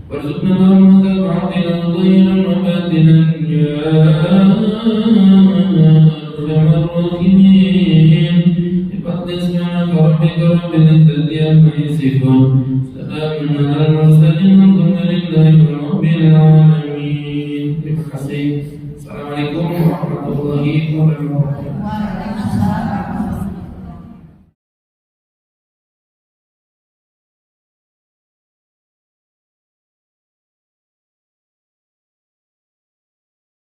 وارزقنا اللهم باطلا وظاهرا وباطنا يا أرحم الراحمين بفضل سبحانك ربك رب العزة عما يصفون سلام على المرسلين والحمد لله رب العالمين. Terima kasih. Assalamualaikum warahmatullahi wabarakatuh. Waalaikumsalam.